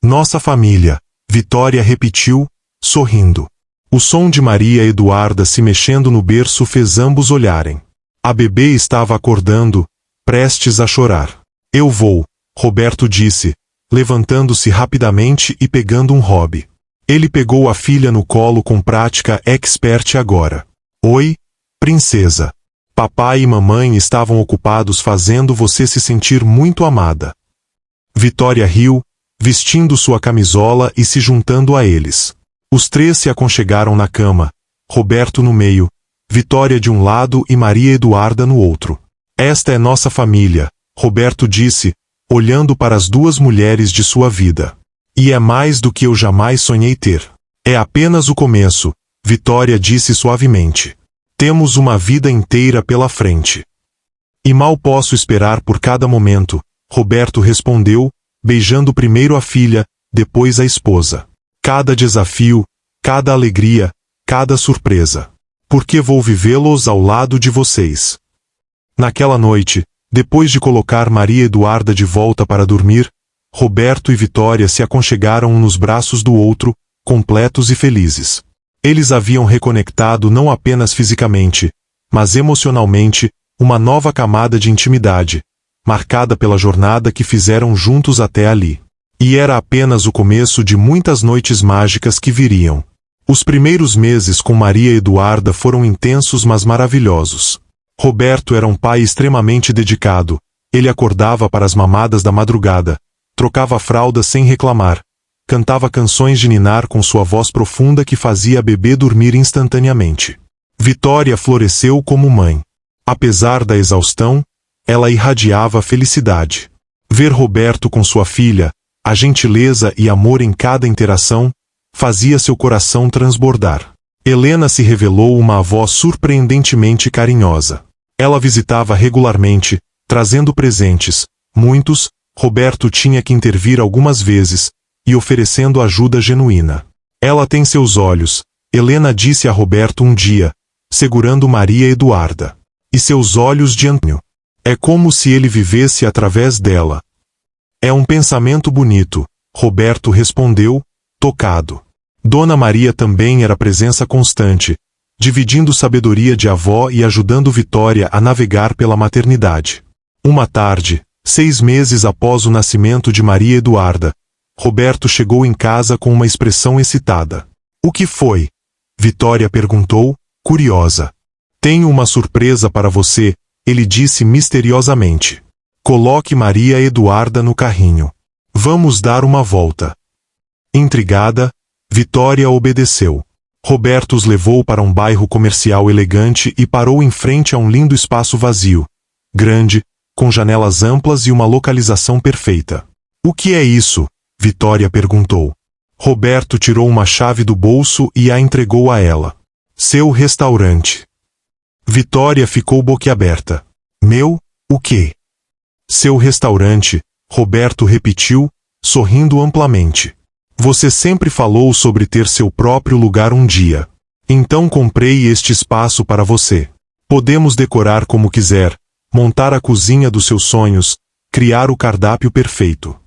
Nossa família, Vitória repetiu, sorrindo. O som de Maria Eduarda se mexendo no berço fez ambos olharem. A bebê estava acordando, prestes a chorar. Eu vou, Roberto disse, levantando-se rapidamente e pegando um hobby. Ele pegou a filha no colo com prática expert agora. Oi, princesa. Papai e mamãe estavam ocupados fazendo você se sentir muito amada. Vitória riu, vestindo sua camisola e se juntando a eles. Os três se aconchegaram na cama, Roberto no meio, Vitória de um lado e Maria Eduarda no outro. Esta é nossa família, Roberto disse, olhando para as duas mulheres de sua vida. E é mais do que eu jamais sonhei ter. É apenas o começo, Vitória disse suavemente. Temos uma vida inteira pela frente. E mal posso esperar por cada momento, Roberto respondeu, beijando primeiro a filha, depois a esposa. Cada desafio, cada alegria, cada surpresa. Porque vou vivê-los ao lado de vocês. Naquela noite, depois de colocar Maria Eduarda de volta para dormir, Roberto e Vitória se aconchegaram um nos braços do outro, completos e felizes. Eles haviam reconectado não apenas fisicamente, mas emocionalmente, uma nova camada de intimidade, marcada pela jornada que fizeram juntos até ali. E era apenas o começo de muitas noites mágicas que viriam. Os primeiros meses com Maria Eduarda foram intensos mas maravilhosos. Roberto era um pai extremamente dedicado, ele acordava para as mamadas da madrugada, trocava fraldas sem reclamar, cantava canções de ninar com sua voz profunda que fazia a bebê dormir instantaneamente. Vitória floresceu como mãe. Apesar da exaustão, ela irradiava felicidade. Ver Roberto com sua filha, a gentileza e amor em cada interação, fazia seu coração transbordar. Helena se revelou uma avó surpreendentemente carinhosa. Ela visitava regularmente, trazendo presentes, muitos, Roberto tinha que intervir algumas vezes, e oferecendo ajuda genuína. Ela tem seus olhos, Helena disse a Roberto um dia, segurando Maria Eduarda. E seus olhos de Antônio. É como se ele vivesse através dela. É um pensamento bonito, Roberto respondeu, tocado. Dona Maria também era presença constante, dividindo sabedoria de avó e ajudando Vitória a navegar pela maternidade. Uma tarde, 6 meses após o nascimento de Maria Eduarda, Roberto chegou em casa com uma expressão excitada. O que foi? Vitória perguntou, curiosa. Tenho uma surpresa para você, ele disse misteriosamente. Coloque Maria Eduarda no carrinho. Vamos dar uma volta. Intrigada, Vitória obedeceu. Roberto os levou para um bairro comercial elegante e parou em frente a um lindo espaço vazio, grande, com janelas amplas e uma localização perfeita. O que é isso? Vitória perguntou. Roberto tirou uma chave do bolso e a entregou a ela. Seu restaurante. Vitória ficou boquiaberta. Meu, o quê? Seu restaurante, Roberto repetiu, sorrindo amplamente. Você sempre falou sobre ter seu próprio lugar um dia. Então comprei este espaço para você. Podemos decorar como quiser, montar a cozinha dos seus sonhos, criar o cardápio perfeito.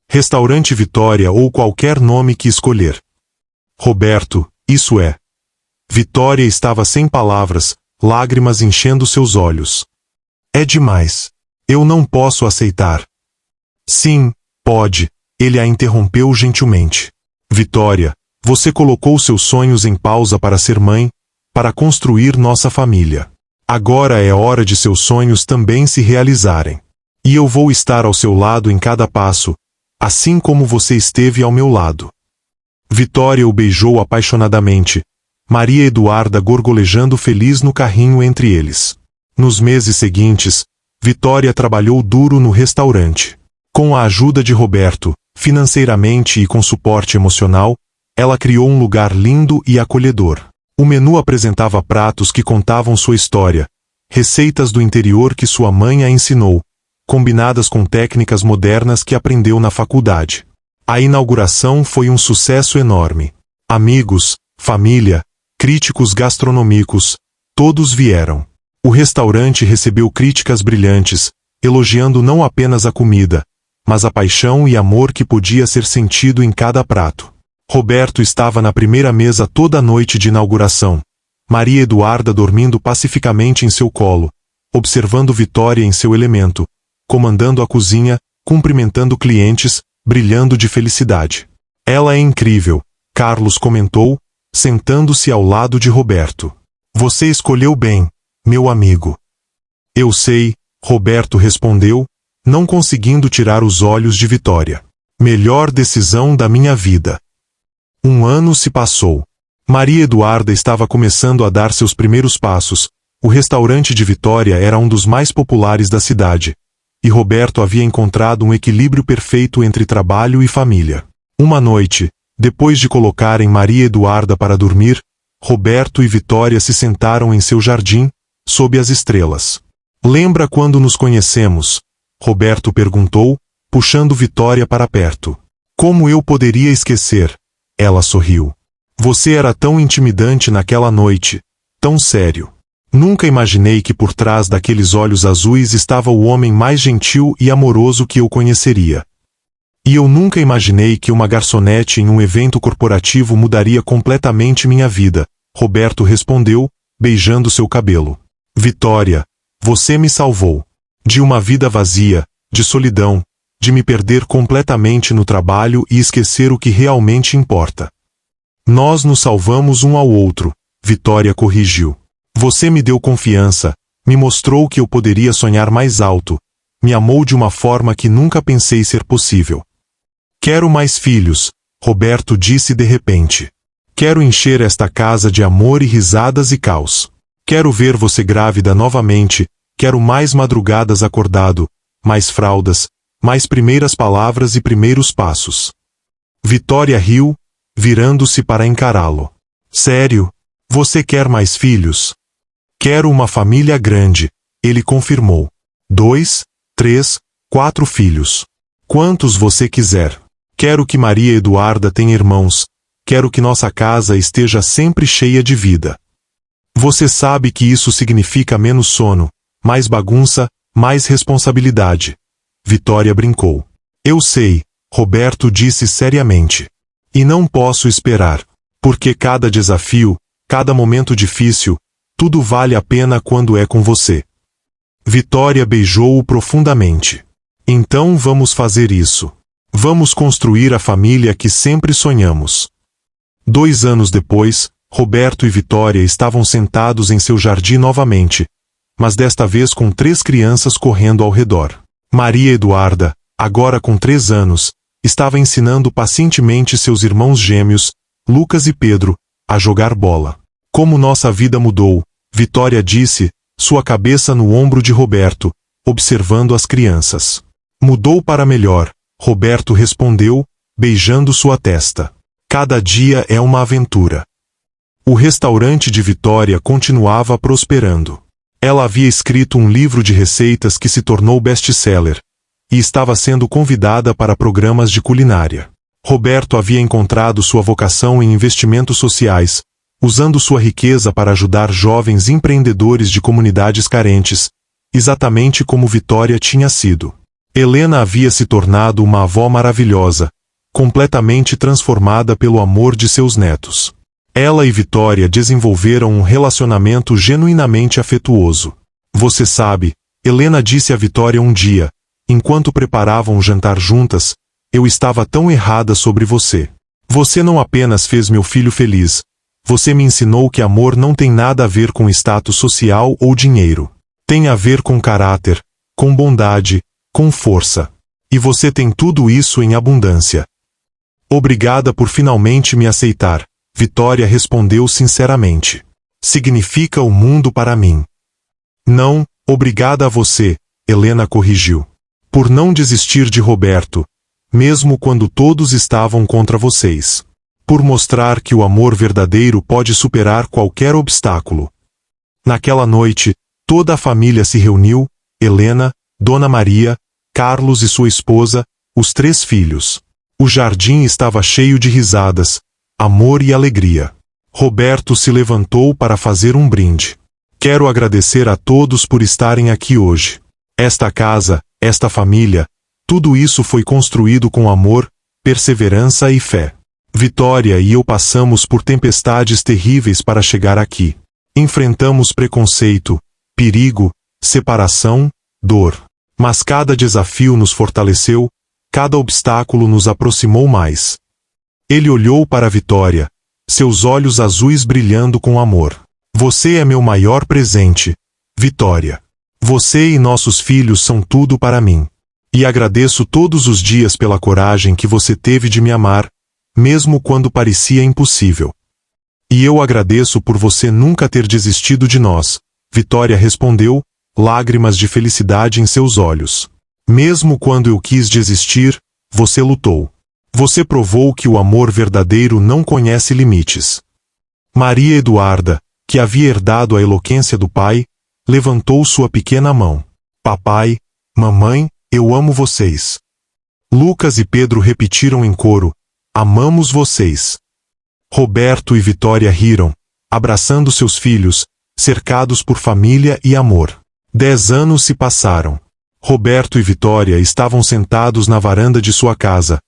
Restaurante Vitória ou qualquer nome que escolher. Roberto, isso é. Vitória estava sem palavras, lágrimas enchendo seus olhos. É demais. Eu não posso aceitar. Sim, pode, ele a interrompeu gentilmente. Vitória, você colocou seus sonhos em pausa para ser mãe, para construir nossa família. Agora é hora de seus sonhos também se realizarem. E eu vou estar ao seu lado em cada passo, assim como você esteve ao meu lado. Vitória o beijou apaixonadamente, Maria Eduarda gorgolejando feliz no carrinho entre eles. Nos meses seguintes, Vitória trabalhou duro no restaurante. Com a ajuda de Roberto, financeiramente e com suporte emocional, ela criou um lugar lindo e acolhedor. O menu apresentava pratos que contavam sua história, receitas do interior que sua mãe a ensinou, combinadas com técnicas modernas que aprendeu na faculdade. A inauguração foi um sucesso enorme. Amigos, família, críticos gastronômicos, todos vieram. O restaurante recebeu críticas brilhantes, elogiando não apenas a comida, mas a paixão e amor que podia ser sentido em cada prato. Roberto estava na primeira mesa toda a noite de inauguração. Maria Eduarda dormindo pacificamente em seu colo, observando Vitória em seu elemento, comandando a cozinha, cumprimentando clientes, brilhando de felicidade. Ela é incrível, Carlos comentou, sentando-se ao lado de Roberto. Você escolheu bem, meu amigo. Eu sei, Roberto respondeu, não conseguindo tirar os olhos de Vitória. Melhor decisão da minha vida. 1 ano se passou. Maria Eduarda estava começando a dar seus primeiros passos. O restaurante de Vitória era um dos mais populares da cidade. E Roberto havia encontrado um equilíbrio perfeito entre trabalho e família. Uma noite, depois de colocarem Maria Eduarda para dormir, Roberto e Vitória se sentaram em seu jardim, sob as estrelas. Lembra quando nos conhecemos? Roberto perguntou, puxando Vitória para perto. Como eu poderia esquecer? Ela sorriu. Você era tão intimidante naquela noite, tão sério. Nunca imaginei que por trás daqueles olhos azuis estava o homem mais gentil e amoroso que eu conheceria. E eu nunca imaginei que uma garçonete em um evento corporativo mudaria completamente minha vida, Roberto respondeu, beijando seu cabelo. Vitória, você me salvou. De uma vida vazia, de solidão, de me perder completamente no trabalho e esquecer o que realmente importa. Nós nos salvamos um ao outro, Vitória corrigiu. Você me deu confiança, me mostrou que eu poderia sonhar mais alto, me amou de uma forma que nunca pensei ser possível. Quero mais filhos, Roberto disse de repente. Quero encher esta casa de amor e risadas e caos. Quero ver você grávida novamente, quero mais madrugadas acordado, mais fraldas, mais primeiras palavras e primeiros passos. Vitória riu, virando-se para encará-lo. Sério? Você quer mais filhos? Quero uma família grande, ele confirmou. 2, 3, 4 filhos. Quantos você quiser. Quero que Maria Eduarda tenha irmãos. Quero que nossa casa esteja sempre cheia de vida. Você sabe que isso significa menos sono, mais bagunça, mais responsabilidade. Vitória brincou. Eu sei, Roberto disse seriamente. E não posso esperar. Porque cada desafio, cada momento difícil, tudo vale a pena quando é com você. Vitória beijou-o profundamente. Então vamos fazer isso. Vamos construir a família que sempre sonhamos. 2 anos depois, Roberto e Vitória estavam sentados em seu jardim novamente, mas desta vez com 3 crianças correndo ao redor. Maria Eduarda, agora com 3 anos, estava ensinando pacientemente seus irmãos gêmeos, Lucas e Pedro, a jogar bola. Como nossa vida mudou, Vitória disse, sua cabeça no ombro de Roberto, observando as crianças. Mudou para melhor, Roberto respondeu, beijando sua testa. Cada dia é uma aventura. O restaurante de Vitória continuava prosperando. Ela havia escrito um livro de receitas que se tornou best-seller, e estava sendo convidada para programas de culinária. Roberto havia encontrado sua vocação em investimentos sociais, usando sua riqueza para ajudar jovens empreendedores de comunidades carentes, exatamente como Vitória tinha sido. Helena havia se tornado uma avó maravilhosa, completamente transformada pelo amor de seus netos. Ela e Vitória desenvolveram um relacionamento genuinamente afetuoso. Você sabe, Helena disse a Vitória um dia, enquanto preparavam um jantar juntas, eu estava tão errada sobre você. Você não apenas fez meu filho feliz, você me ensinou que amor não tem nada a ver com status social ou dinheiro. Tem a ver com caráter, com bondade, com força. E você tem tudo isso em abundância. Obrigada por finalmente me aceitar, Vitória respondeu sinceramente. Significa o mundo para mim. Não, obrigada a você, Helena corrigiu. Por não desistir de Roberto, mesmo quando todos estavam contra vocês. Por mostrar que o amor verdadeiro pode superar qualquer obstáculo. Naquela noite, toda a família se reuniu, Helena, Dona Maria, Carlos e sua esposa, os 3 filhos. O jardim estava cheio de risadas, amor e alegria. Roberto se levantou para fazer um brinde. Quero agradecer a todos por estarem aqui hoje. Esta casa, esta família, tudo isso foi construído com amor, perseverança e fé. Vitória e eu passamos por tempestades terríveis para chegar aqui. Enfrentamos preconceito, perigo, separação, dor. Mas cada desafio nos fortaleceu, cada obstáculo nos aproximou mais. Ele olhou para a Vitória, seus olhos azuis brilhando com amor. Você é meu maior presente, Vitória. Você e nossos filhos são tudo para mim. E agradeço todos os dias pela coragem que você teve de me amar, mesmo quando parecia impossível. E eu agradeço por você nunca ter desistido de nós, Vitória respondeu, lágrimas de felicidade em seus olhos. Mesmo quando eu quis desistir, você lutou. Você provou que o amor verdadeiro não conhece limites. Maria Eduarda, que havia herdado a eloquência do pai, levantou sua pequena mão. Papai, mamãe, eu amo vocês. Lucas e Pedro repetiram em coro, amamos vocês. Roberto e Vitória riram, abraçando seus filhos, cercados por família e amor. 10 anos se passaram. Roberto e Vitória estavam sentados na varanda de sua casa,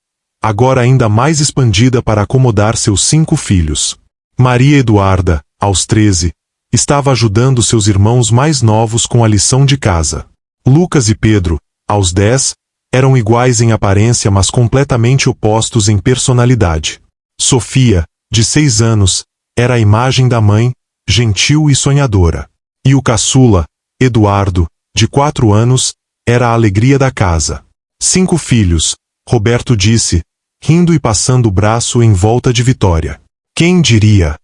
agora ainda mais expandida para acomodar seus 5 filhos. Maria Eduarda, aos 13, estava ajudando seus irmãos mais novos com a lição de casa. Lucas e Pedro, aos 10, eram iguais em aparência mas completamente opostos em personalidade. Sofia, de 6 anos, era a imagem da mãe, gentil e sonhadora. E o caçula, Eduardo, de 4 anos, era a alegria da casa. 5 filhos, Roberto disse, rindo e passando o braço em volta de Vitória. Quem diria?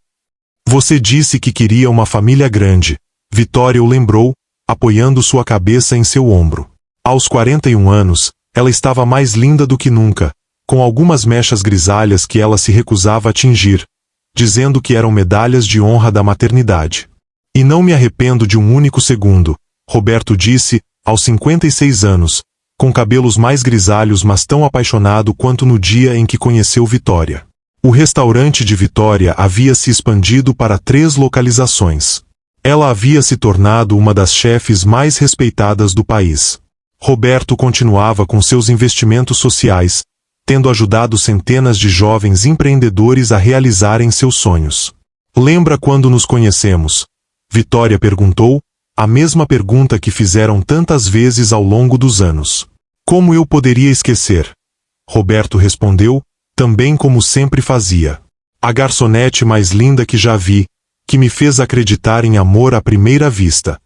Você disse que queria uma família grande, Vitória o lembrou, apoiando sua cabeça em seu ombro. Aos 41 anos, ela estava mais linda do que nunca, com algumas mechas grisalhas que ela se recusava a tingir, dizendo que eram medalhas de honra da maternidade. E não me arrependo de um único segundo, Roberto disse, aos 56 anos, com cabelos mais grisalhos mas tão apaixonado quanto no dia em que conheceu Vitória. O restaurante de Vitória havia se expandido para 3 localizações. Ela havia se tornado uma das chefes mais respeitadas do país. Roberto continuava com seus investimentos sociais, tendo ajudado centenas de jovens empreendedores a realizarem seus sonhos. Lembra quando nos conhecemos? Vitória perguntou, a mesma pergunta que fizeram tantas vezes ao longo dos anos. Como eu poderia esquecer? Roberto respondeu, também como sempre fazia. A garçonete mais linda que já vi, que me fez acreditar em amor à primeira vista.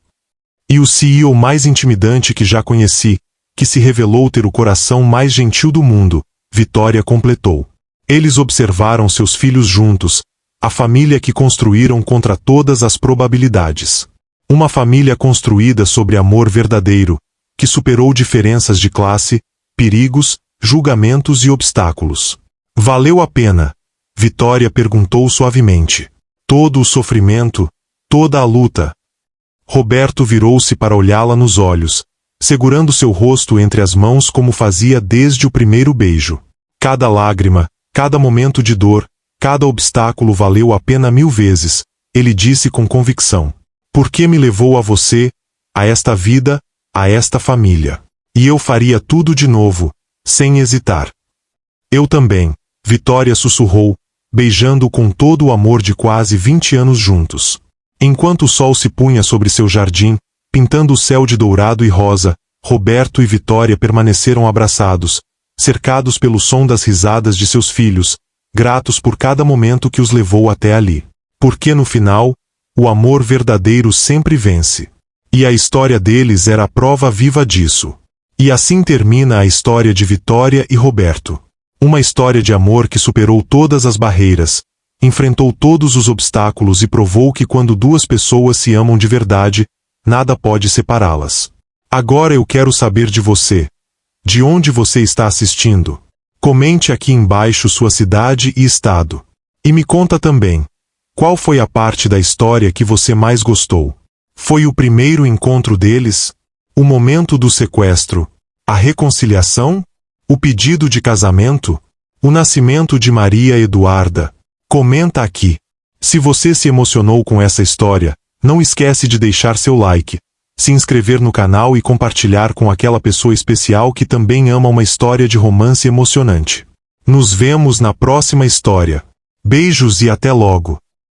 E o CEO mais intimidante que já conheci, que se revelou ter o coração mais gentil do mundo, Vitória completou. Eles observaram seus filhos juntos, a família que construíram contra todas as probabilidades. Uma família construída sobre amor verdadeiro, que superou diferenças de classe, perigos, julgamentos e obstáculos. Valeu a pena? Vitória perguntou suavemente. Todo o sofrimento, toda a luta. Roberto virou-se para olhá-la nos olhos, segurando seu rosto entre as mãos como fazia desde o primeiro beijo. Cada lágrima, cada momento de dor, cada obstáculo valeu a pena 1000 vezes, ele disse com convicção. Porque me levou a você, a esta vida, a esta família. E eu faria tudo de novo, sem hesitar. Eu também, Vitória sussurrou, beijando-o com todo o amor de quase 20 anos juntos. Enquanto o sol se punha sobre seu jardim, pintando o céu de dourado e rosa, Roberto e Vitória permaneceram abraçados, cercados pelo som das risadas de seus filhos, gratos por cada momento que os levou até ali. Porque no final, o amor verdadeiro sempre vence. E a história deles era a prova viva disso. E assim termina a história de Vitória e Roberto. Uma história de amor que superou todas as barreiras, enfrentou todos os obstáculos e provou que quando 2 pessoas se amam de verdade, nada pode separá-las. Agora eu quero saber de você. De onde você está assistindo? Comente aqui embaixo sua cidade e estado. E me conta também, qual foi a parte da história que você mais gostou? Foi o primeiro encontro deles? O momento do sequestro? A reconciliação? O pedido de casamento? O nascimento de Maria Eduarda? Comenta aqui. Se você se emocionou com essa história, não esquece de deixar seu like, se inscrever no canal e compartilhar com aquela pessoa especial que também ama uma história de romance emocionante. Nos vemos na próxima história. Beijos e até logo!